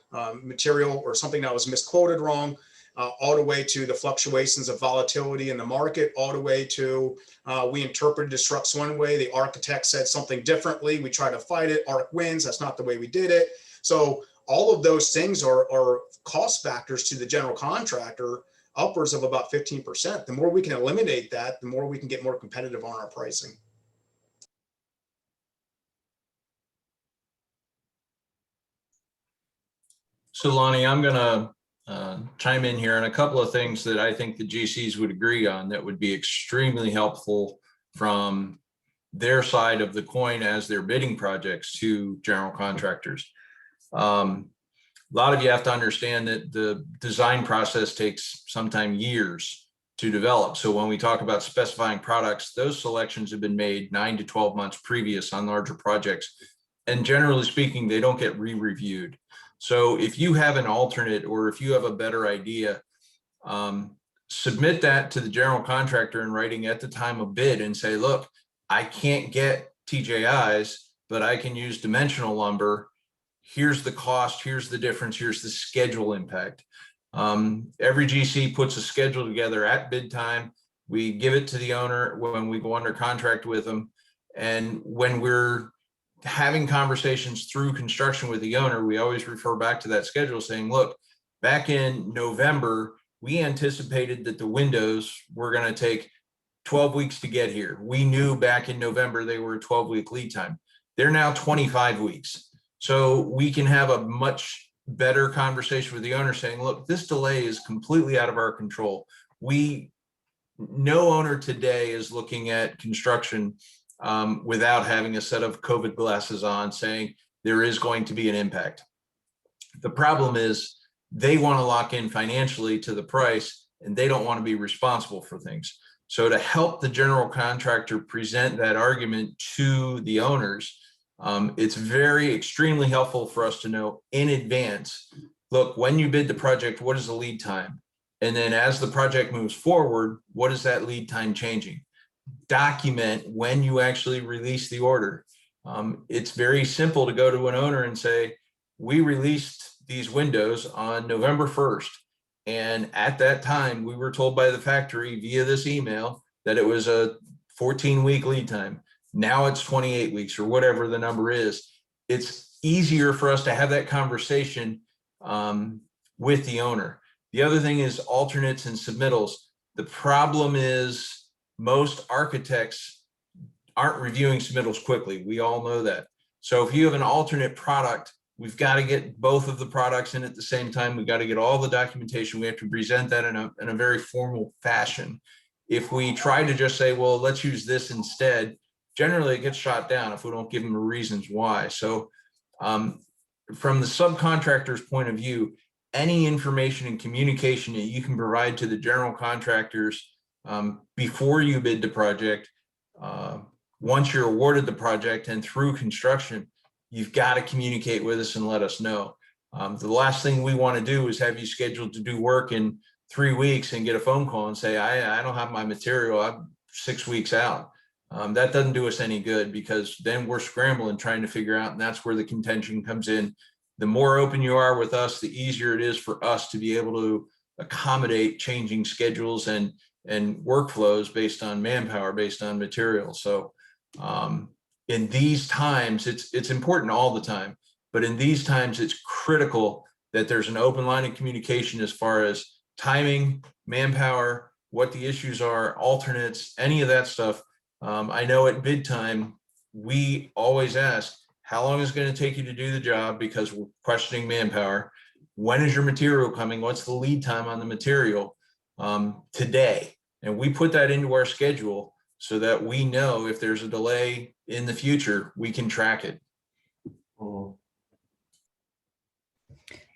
material or something that was misquoted wrong, all the way to the fluctuations of volatility in the market, all the way to we interpreted disrupts one way, the architect said something differently, we try to fight it, ARC wins, that's not the way we did it. So all of those things are cost factors to the general contractor, upwards of about 15%. The more we can eliminate that, the more we can get more competitive on our pricing. So Lonnie, I'm gonna chime in here on a couple of things that I think the GCs would agree on that would be extremely helpful from their side of the coin as they're bidding projects to general contractors. A lot of you have to understand that the design process takes sometimes years to develop. So when we talk about specifying products, those selections have been made 9 to 12 months previous on larger projects. And generally speaking, they don't get re-reviewed. So if you have an alternate, or if you have a better idea, submit that to the general contractor in writing at the time of bid and say, look, I can't get TJIs, but I can use dimensional lumber. Here's the cost, here's the difference, here's the schedule impact. Every GC puts a schedule together at bid time. We give it to the owner when we go under contract with them. And when we're having conversations through construction with the owner, we always refer back to that schedule saying, look, back in November, we anticipated that the windows were going to take 12 weeks to get here. We knew back in November they were a 12-week lead time. They're now 25 weeks. So we can have a much better conversation with the owner saying, look, this delay is completely out of our control. No owner today is looking at construction without having a set of COVID glasses on, saying there is going to be an impact. The problem is they want to lock in financially to the price, and they don't want to be responsible for things. So to help the general contractor present that argument to the owners, it's extremely helpful for us to know in advance, look, when you bid the project, what is the lead time? And then as the project moves forward, what is that lead time changing? Document when you actually release the order. It's very simple to go to an owner and say, we released these windows on November 1st. And at that time, we were told by the factory via this email that it was a 14-week lead time. Now it's 28 weeks or whatever the number is. It's easier for us to have that conversation with the owner. The other thing is alternates and submittals. The problem is most architects aren't reviewing submittals quickly. We all know that. So if you have an alternate product, we've got to get both of the products in at the same time. We've got to get all the documentation. We have to present that in a very formal fashion. If we try to just say, well, let's use this instead, generally it gets shot down if we don't give them reasons why. So from the subcontractor's point of view, any information and communication that you can provide to the general contractors before you bid the project, once you're awarded the project and through construction, you've got to communicate with us and let us know. The last thing we want to do is have you scheduled to do work in 3 weeks and get a phone call and say, I don't have my material, I'm 6 weeks out. That doesn't do us any good, because then we're scrambling trying to figure out, and that's where the contention comes in. The more open you are with us, the easier it is for us to be able to accommodate changing schedules and workflows based on manpower, based on material. So in these times, it's important all the time, but in these times, it's critical that there's an open line of communication as far as timing, manpower, what the issues are, alternates, any of that stuff. I know at bid time, we always ask, how long is it going to take you to do the job? Because we're questioning manpower. When is your material coming? What's the lead time on the material today? And we put that into our schedule so that we know if there's a delay in the future, we can track it.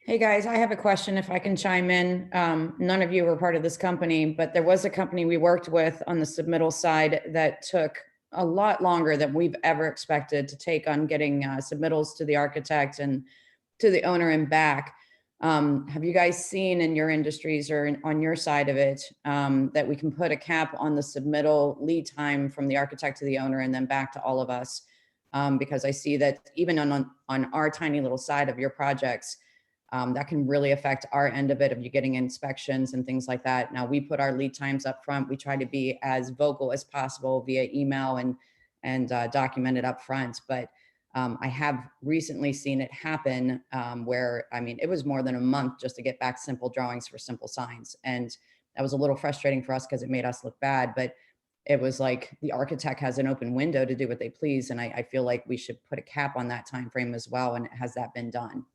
Hey guys, I have a question if I can chime in. None of you were part of this company, but there was a company we worked with on the submittal side that took a lot longer than we've ever expected to take on getting submittals to the architect and to the owner and back. Have you guys seen in your industries or on your side of it that we can put a cap on the submittal lead time from the architect to the owner and then back to all of us? Because I see that even on our tiny little side of your projects, that can really affect our end of it, of you getting inspections and things like that. Now, we put our lead times up front. We try to be as vocal as possible via email and document it up front. But I have recently seen it happen where, I mean, it was more than a month just to get back simple drawings for simple signs. And that was a little frustrating for us because it made us look bad, but it was like the architect has an open window to do what they please. And I feel like we should put a cap on that time frame as well. And has that been done?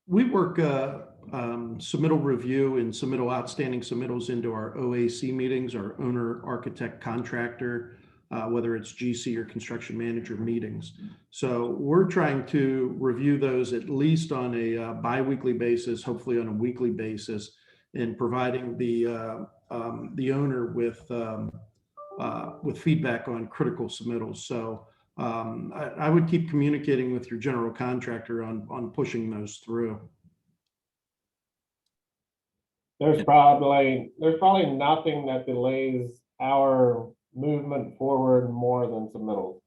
We work submittal review and outstanding submittals into our OAC meetings, our owner, architect, contractor, whether it's GC or construction manager meetings. So we're trying to review those at least on a bi-weekly basis, hopefully on a weekly basis, and providing the owner with feedback on critical submittals. So I would keep communicating with your general contractor on pushing those through. There's probably nothing that delays our movement forward more than submittals.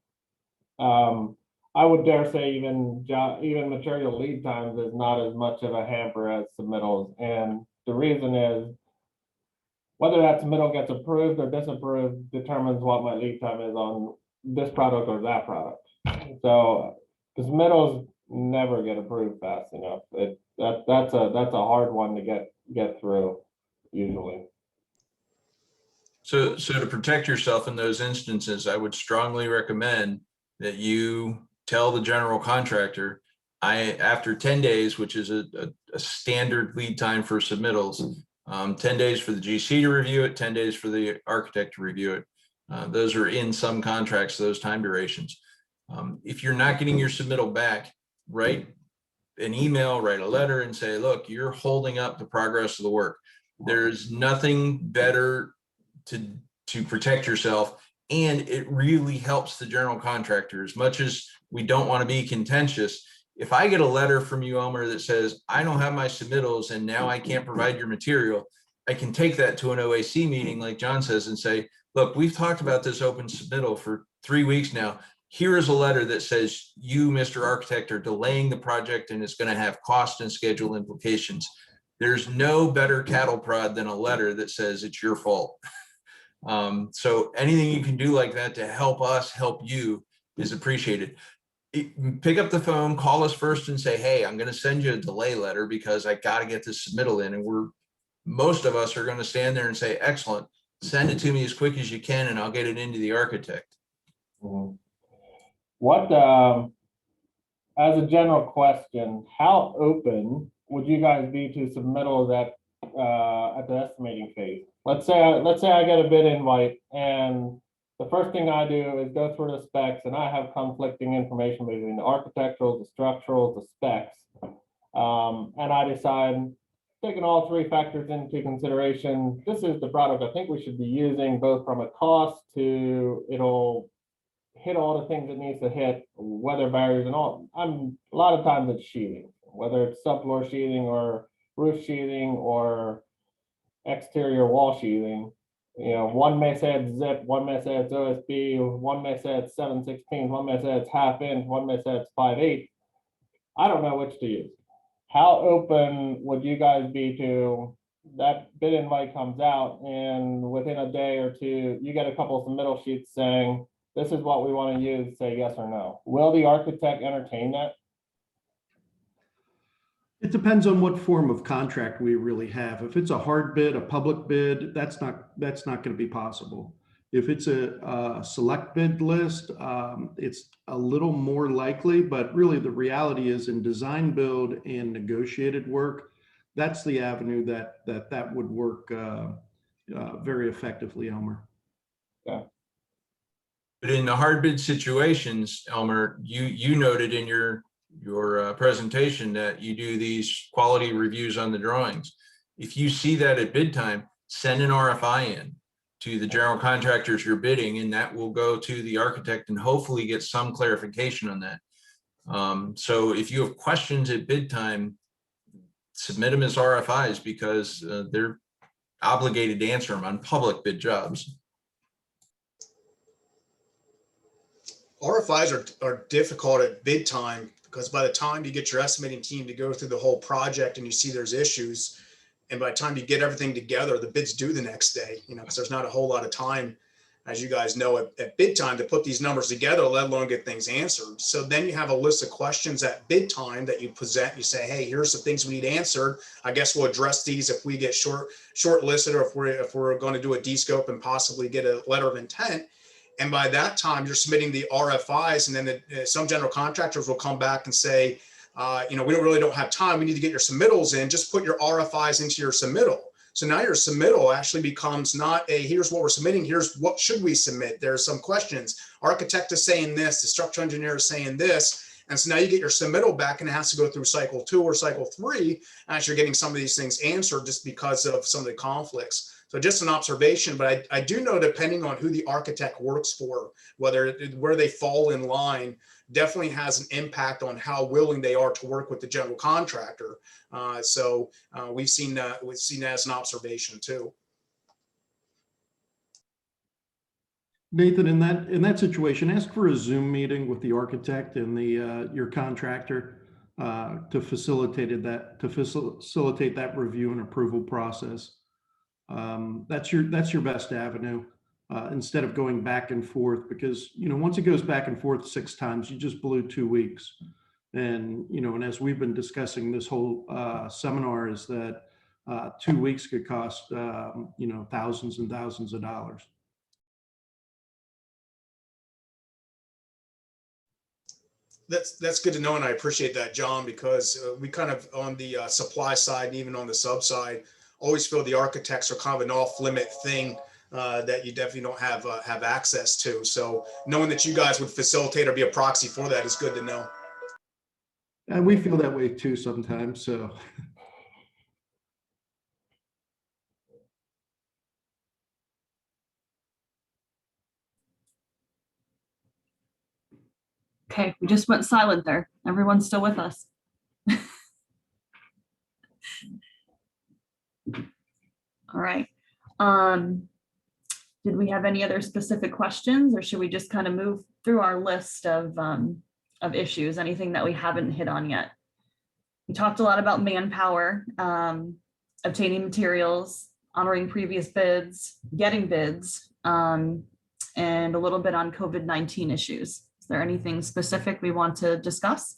I would dare say even material lead times is not as much of a hamper as submittals. And the reason is whether that submittal gets approved or disapproved determines what my lead time is on this product or that product. So the submittals never get approved fast enough. That's a hard one to get through usually. So to protect yourself in those instances, I would strongly recommend that you tell the general contractor, after 10 days, which is a standard lead time for submittals, 10 days for the GC to review it, 10 days for the architect to review it. Those are in some contracts, those time durations. If you're not getting your submittal back, write an email, write a letter and say, look, you're holding up the progress of the work. There's nothing better to protect yourself. And it really helps the general contractor. As much as we don't want to be contentious, if I get a letter from you, Elmer, that says, I don't have my submittals and now I can't provide your material, I can take that to an OAC meeting, like John says, and say, look, we've talked about this open submittal for 3 weeks now. Here is a letter that says you, Mr. Architect, are delaying the project and it's going to have cost and schedule implications. There's no better cattle prod than a letter that says it's your fault. So anything you can do like that to help us help you is appreciated. Pick up the phone, call us first and say, hey, I'm going to send you a delay letter because I got to get this submittal in. And most of us are going to stand there and say, excellent, send it to me as quick as you can and I'll get it into the architect. Mm-hmm. What, as a general question, how open would you guys be to submittals at the estimating phase? Let's say I get a bid invite and the first thing I do is go through the specs and I have conflicting information between the architectural, the structural, the specs. And I decide, taking all three factors into consideration, this is the product I think we should be using, both from a cost to it'll hit all the things it needs to hit, weather barriers and all. A lot of times it's sheathing, whether it's subfloor sheathing or roof sheathing or exterior wall sheathing. You know, one may say it's zip, one may say it's OSB, one may say it's 7/16, one may say it's ½ inch, one may say it's 5/8. I don't know which to use. How open would you guys be to that bid invite comes out and within a day or two, you get a couple of submittal sheets saying, this is what we want to use, say yes or no. Will the architect entertain that? It depends on what form of contract we really have. If it's a hard bid, a public bid, that's not going to be possible. If it's a select bid list, it's a little more likely, but really the reality is in design build and negotiated work, that's the avenue that would work very effectively, Elmer. Yeah. But in the hard bid situations, Elmer, you noted in your presentation that you do these quality reviews on the drawings. If you see that at bid time, send an RFI in. to the general contractors you're bidding, and that will go to the architect and hopefully get some clarification on that. So if you have questions at bid time, submit them as RFIs because they're obligated to answer them on public bid jobs. RFIs are difficult at bid time because by the time you get your estimating team to go through the whole project and you see there's issues, and by the time you get everything together, the bid's due the next day, because there's not a whole lot of time, as you guys know, at bid time to put these numbers together, let alone get things answered. So then you have a list of questions at bid time that you present. You say, hey, here's the things we need answered. I guess we'll address these if we get shortlisted, or if we're going to do a descope and possibly get a letter of intent. And by that time, you're submitting the RFIs, and then some general contractors will come back and say, we don't have time. We need to get your submittals in. Just put your RFIs into your submittal. So now your submittal actually becomes not a, here's what we're submitting, here's what should we submit. There's some questions. Architect is saying this, the structural engineer is saying this. And so now you get your submittal back and it has to go through cycle 2 or cycle 3 as you're getting some of these things answered just because of some of the conflicts. So just an observation, but I do know depending on who the architect works for, where they fall in line, definitely has an impact on how willing they are to work with the general contractor. So we've seen that as an observation too. Nathan, in that situation, ask for a Zoom meeting with the architect and your contractor to facilitate that review and approval process. That's your best avenue instead of going back and forth, because once it goes back and forth 6 times, you just blew 2 weeks. And and as we've been discussing this whole seminar, is that 2 weeks could cost thousands and thousands of dollars. That's good to know, and I appreciate that, John, because we kind of on the supply side, and even on the sub side, always feel the architects are kind of an off-limit thing that you definitely don't have access to. So knowing that you guys would facilitate or be a proxy for that is good to know. And we feel that way too sometimes. So. Okay, we just went silent there. Everyone's still with us. All right. Did we have any other specific questions, or should we just kind of move through our list of issues, anything that we haven't hit on yet? We talked a lot about manpower, obtaining materials, honoring previous bids, getting bids, and a little bit on COVID-19 issues. Is there anything specific we want to discuss?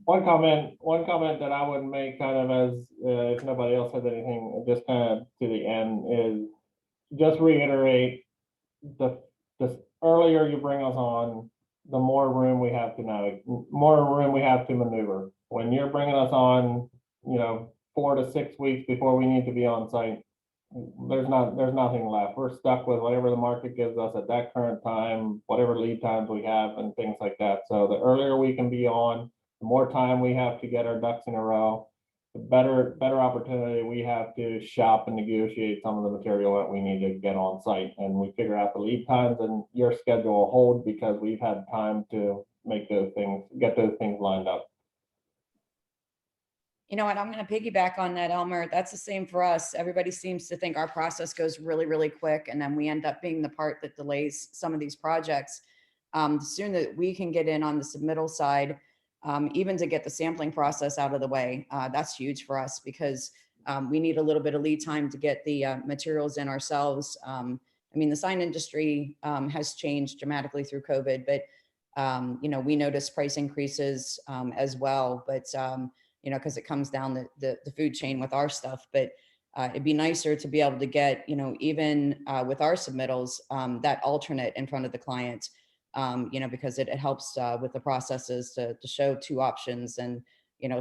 One comment that I would make kind of as, if nobody else has anything, just kind of to the end, is just reiterate the earlier you bring us on, the more room we have to maneuver. When you're bringing us on, 4 to 6 weeks before we need to be on site, there's nothing left. We're stuck with whatever the market gives us at that current time, whatever lead times we have and things like that. So the earlier we can be on, the more time we have to get our ducks in a row, the better opportunity we have to shop and negotiate some of the material that we need to get on site. And we figure out the lead times, and your schedule will hold because we've had time to make get those things lined up. You know what, I'm going to piggyback on that, Elmer. That's the same for us. Everybody seems to think our process goes really, really quick, and then we end up being the part that delays some of these projects. The sooner that we can get in on the submittal side, even to get the sampling process out of the way, that's huge for us, because we need a little bit of lead time to get the materials in ourselves. I mean, the sign industry has changed dramatically through COVID, but we notice price increases as well, but because it comes down the food chain with our stuff. But it'd be nicer to be able to get, even with our submittals, that alternate in front of the client, because it helps with the processes to show 2 options and,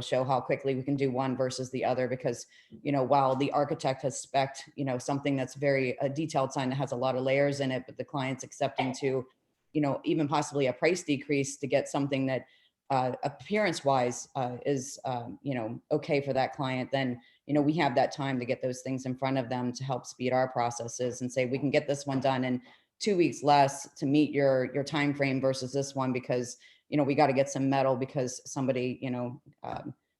show how quickly we can do one versus the other. Because, while the architect has spec'd, something that's very a detailed sign that has a lot of layers in it, but the client's accepting to, even possibly a price decrease to get something that appearance wise is, okay for that client, then, we have that time to get those things in front of them to help speed our processes and say, we can get this one done in 2 weeks less to meet your time frame versus this one, because, we got to get some metal because somebody,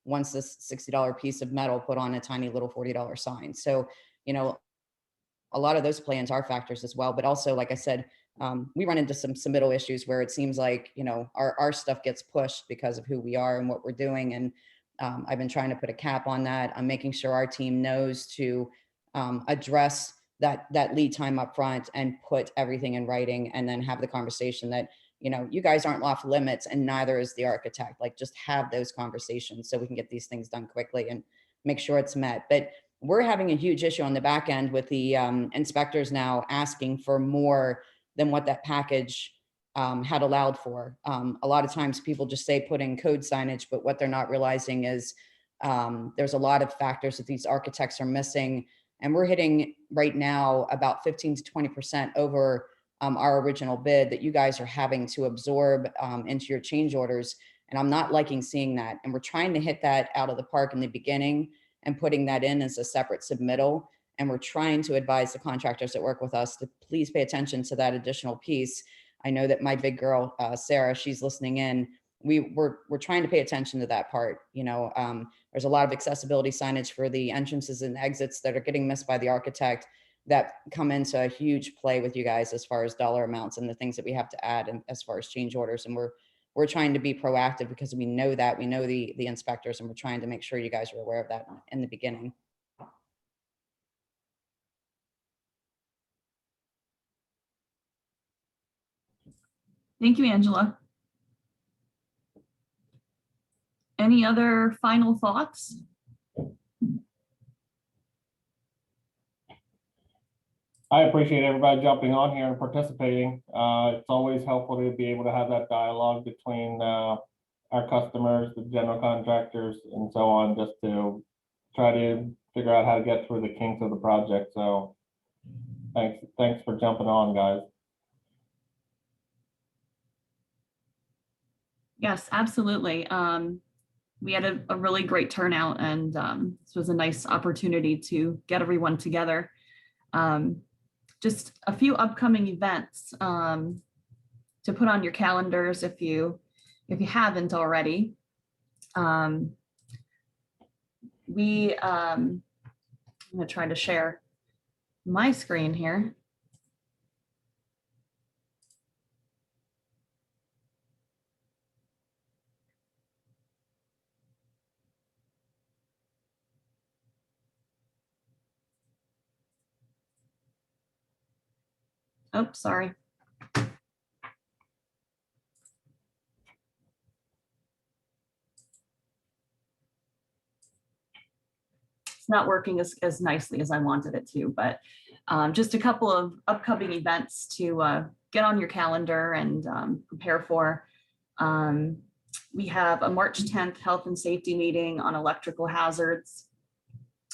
wants this $60 piece of metal put on a tiny little $40 sign. So, a lot of those plans are factors as well. But also, like I said, we run into some submittal issues where it seems like, our stuff gets pushed because of who we are and what we're doing. And I've been trying to put a cap on that. I'm making sure our team knows to address that lead time up front and put everything in writing, and then have the conversation that, you guys aren't off limits and neither is the architect. Like, just have those conversations so we can get these things done quickly and make sure it's met. But we're having a huge issue on the back end with the inspectors now asking for more than what that package had allowed for. A lot of times people just say put in code signage, but what they're not realizing is there's a lot of factors that these architects are missing. And we're hitting right now about 15 to 20% over our original bid that you guys are having to absorb into your change orders. And I'm not liking seeing that. And we're trying to hit that out of the park in the beginning and putting that in as a separate submittal. And we're trying to advise the contractors that work with us to please pay attention to that additional piece. I know that my big girl, Sarah, she's listening in. We're trying to pay attention to that part. There's a lot of accessibility signage for the entrances and exits that are getting missed by the architect that come into a huge play with you guys as far as dollar amounts and the things that we have to add and as far as change orders. And we're trying to be proactive because we know that, we know the inspectors, and we're trying to make sure you guys are aware of that in the beginning. Thank you, Angela. Any other final thoughts? I appreciate everybody jumping on here and participating. It's always helpful to be able to have that dialogue between our customers, the general contractors, and so on, just to try to figure out how to get through the kinks of the project. So thanks for jumping on, guys. Yes, absolutely. We had a really great turnout, and this was a nice opportunity to get everyone together. Just a few upcoming events to put on your calendars if you haven't already. I'm gonna try to share my screen here. Oh, sorry. It's not working as nicely as I wanted it to, but just a couple of upcoming events to get on your calendar and prepare for. We have a March 10th health and safety meeting on electrical hazards.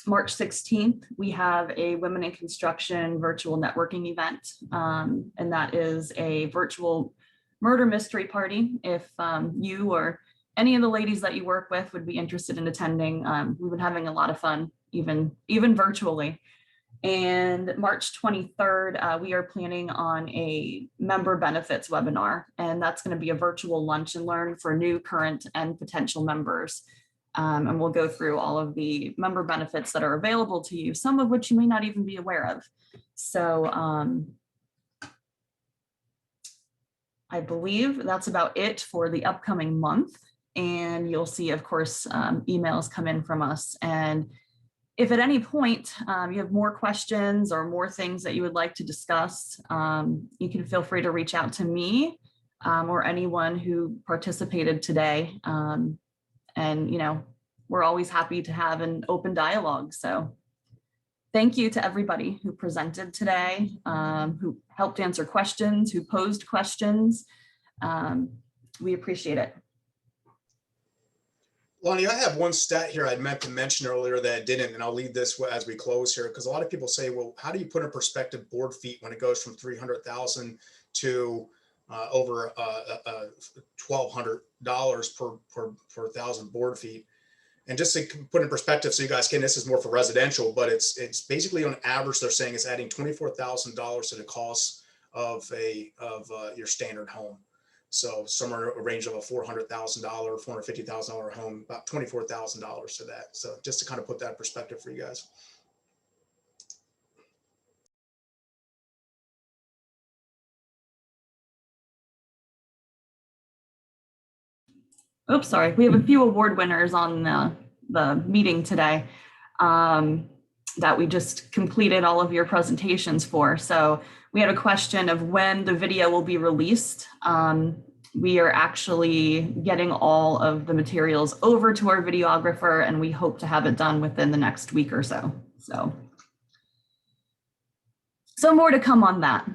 March 16th, we have a Women in Construction virtual networking event, and that is a virtual murder mystery party. If you or any of the ladies that you work with would be interested in attending, we've been having a lot of fun, even virtually. And March 23rd, we are planning on a member benefits webinar, and that's going to be a virtual lunch and learn for new, current, and potential members. And we'll go through all of the member benefits that are available to you, some of which you may not even be aware of. So I believe that's about it for the upcoming month. And you'll see, of course, emails come in from us. And if at any point you have more questions or more things that you would like to discuss, you can feel free to reach out to me or anyone who participated today. And, we're always happy to have an open dialogue. So thank you to everybody who presented today, who helped answer questions, who posed questions. We appreciate it. Lonnie, I have one stat here I meant to mention earlier that I didn't, and I'll leave this as we close here, because a lot of people say, well, how do you put in perspective board feet when it goes from 300,000 to over $1,200 per 1,000 board feet. And just to put in perspective, so you guys can, this is more for residential, but it's basically on average, they're saying it's adding $24,000 to the cost of your standard home. So somewhere in a range of a $400,000, $450,000 home, about $24,000 to that. So just to kind of put that in perspective for you guys. Oops, sorry. We have a few award winners on the meeting today that we just completed all of your presentations for. So we had a question of when the video will be released. We are actually getting all of the materials over to our videographer, and we hope to have it done within the next week or so. So more to come on that.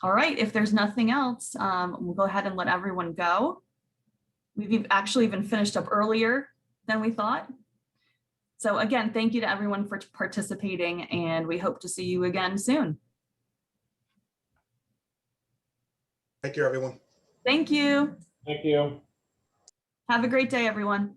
All right, if there's nothing else, we'll go ahead and let everyone go. We've actually even finished up earlier than we thought. So again, thank you to everyone for participating, and we hope to see you again soon. Thank you, everyone. Thank you. Thank you. Have a great day, everyone.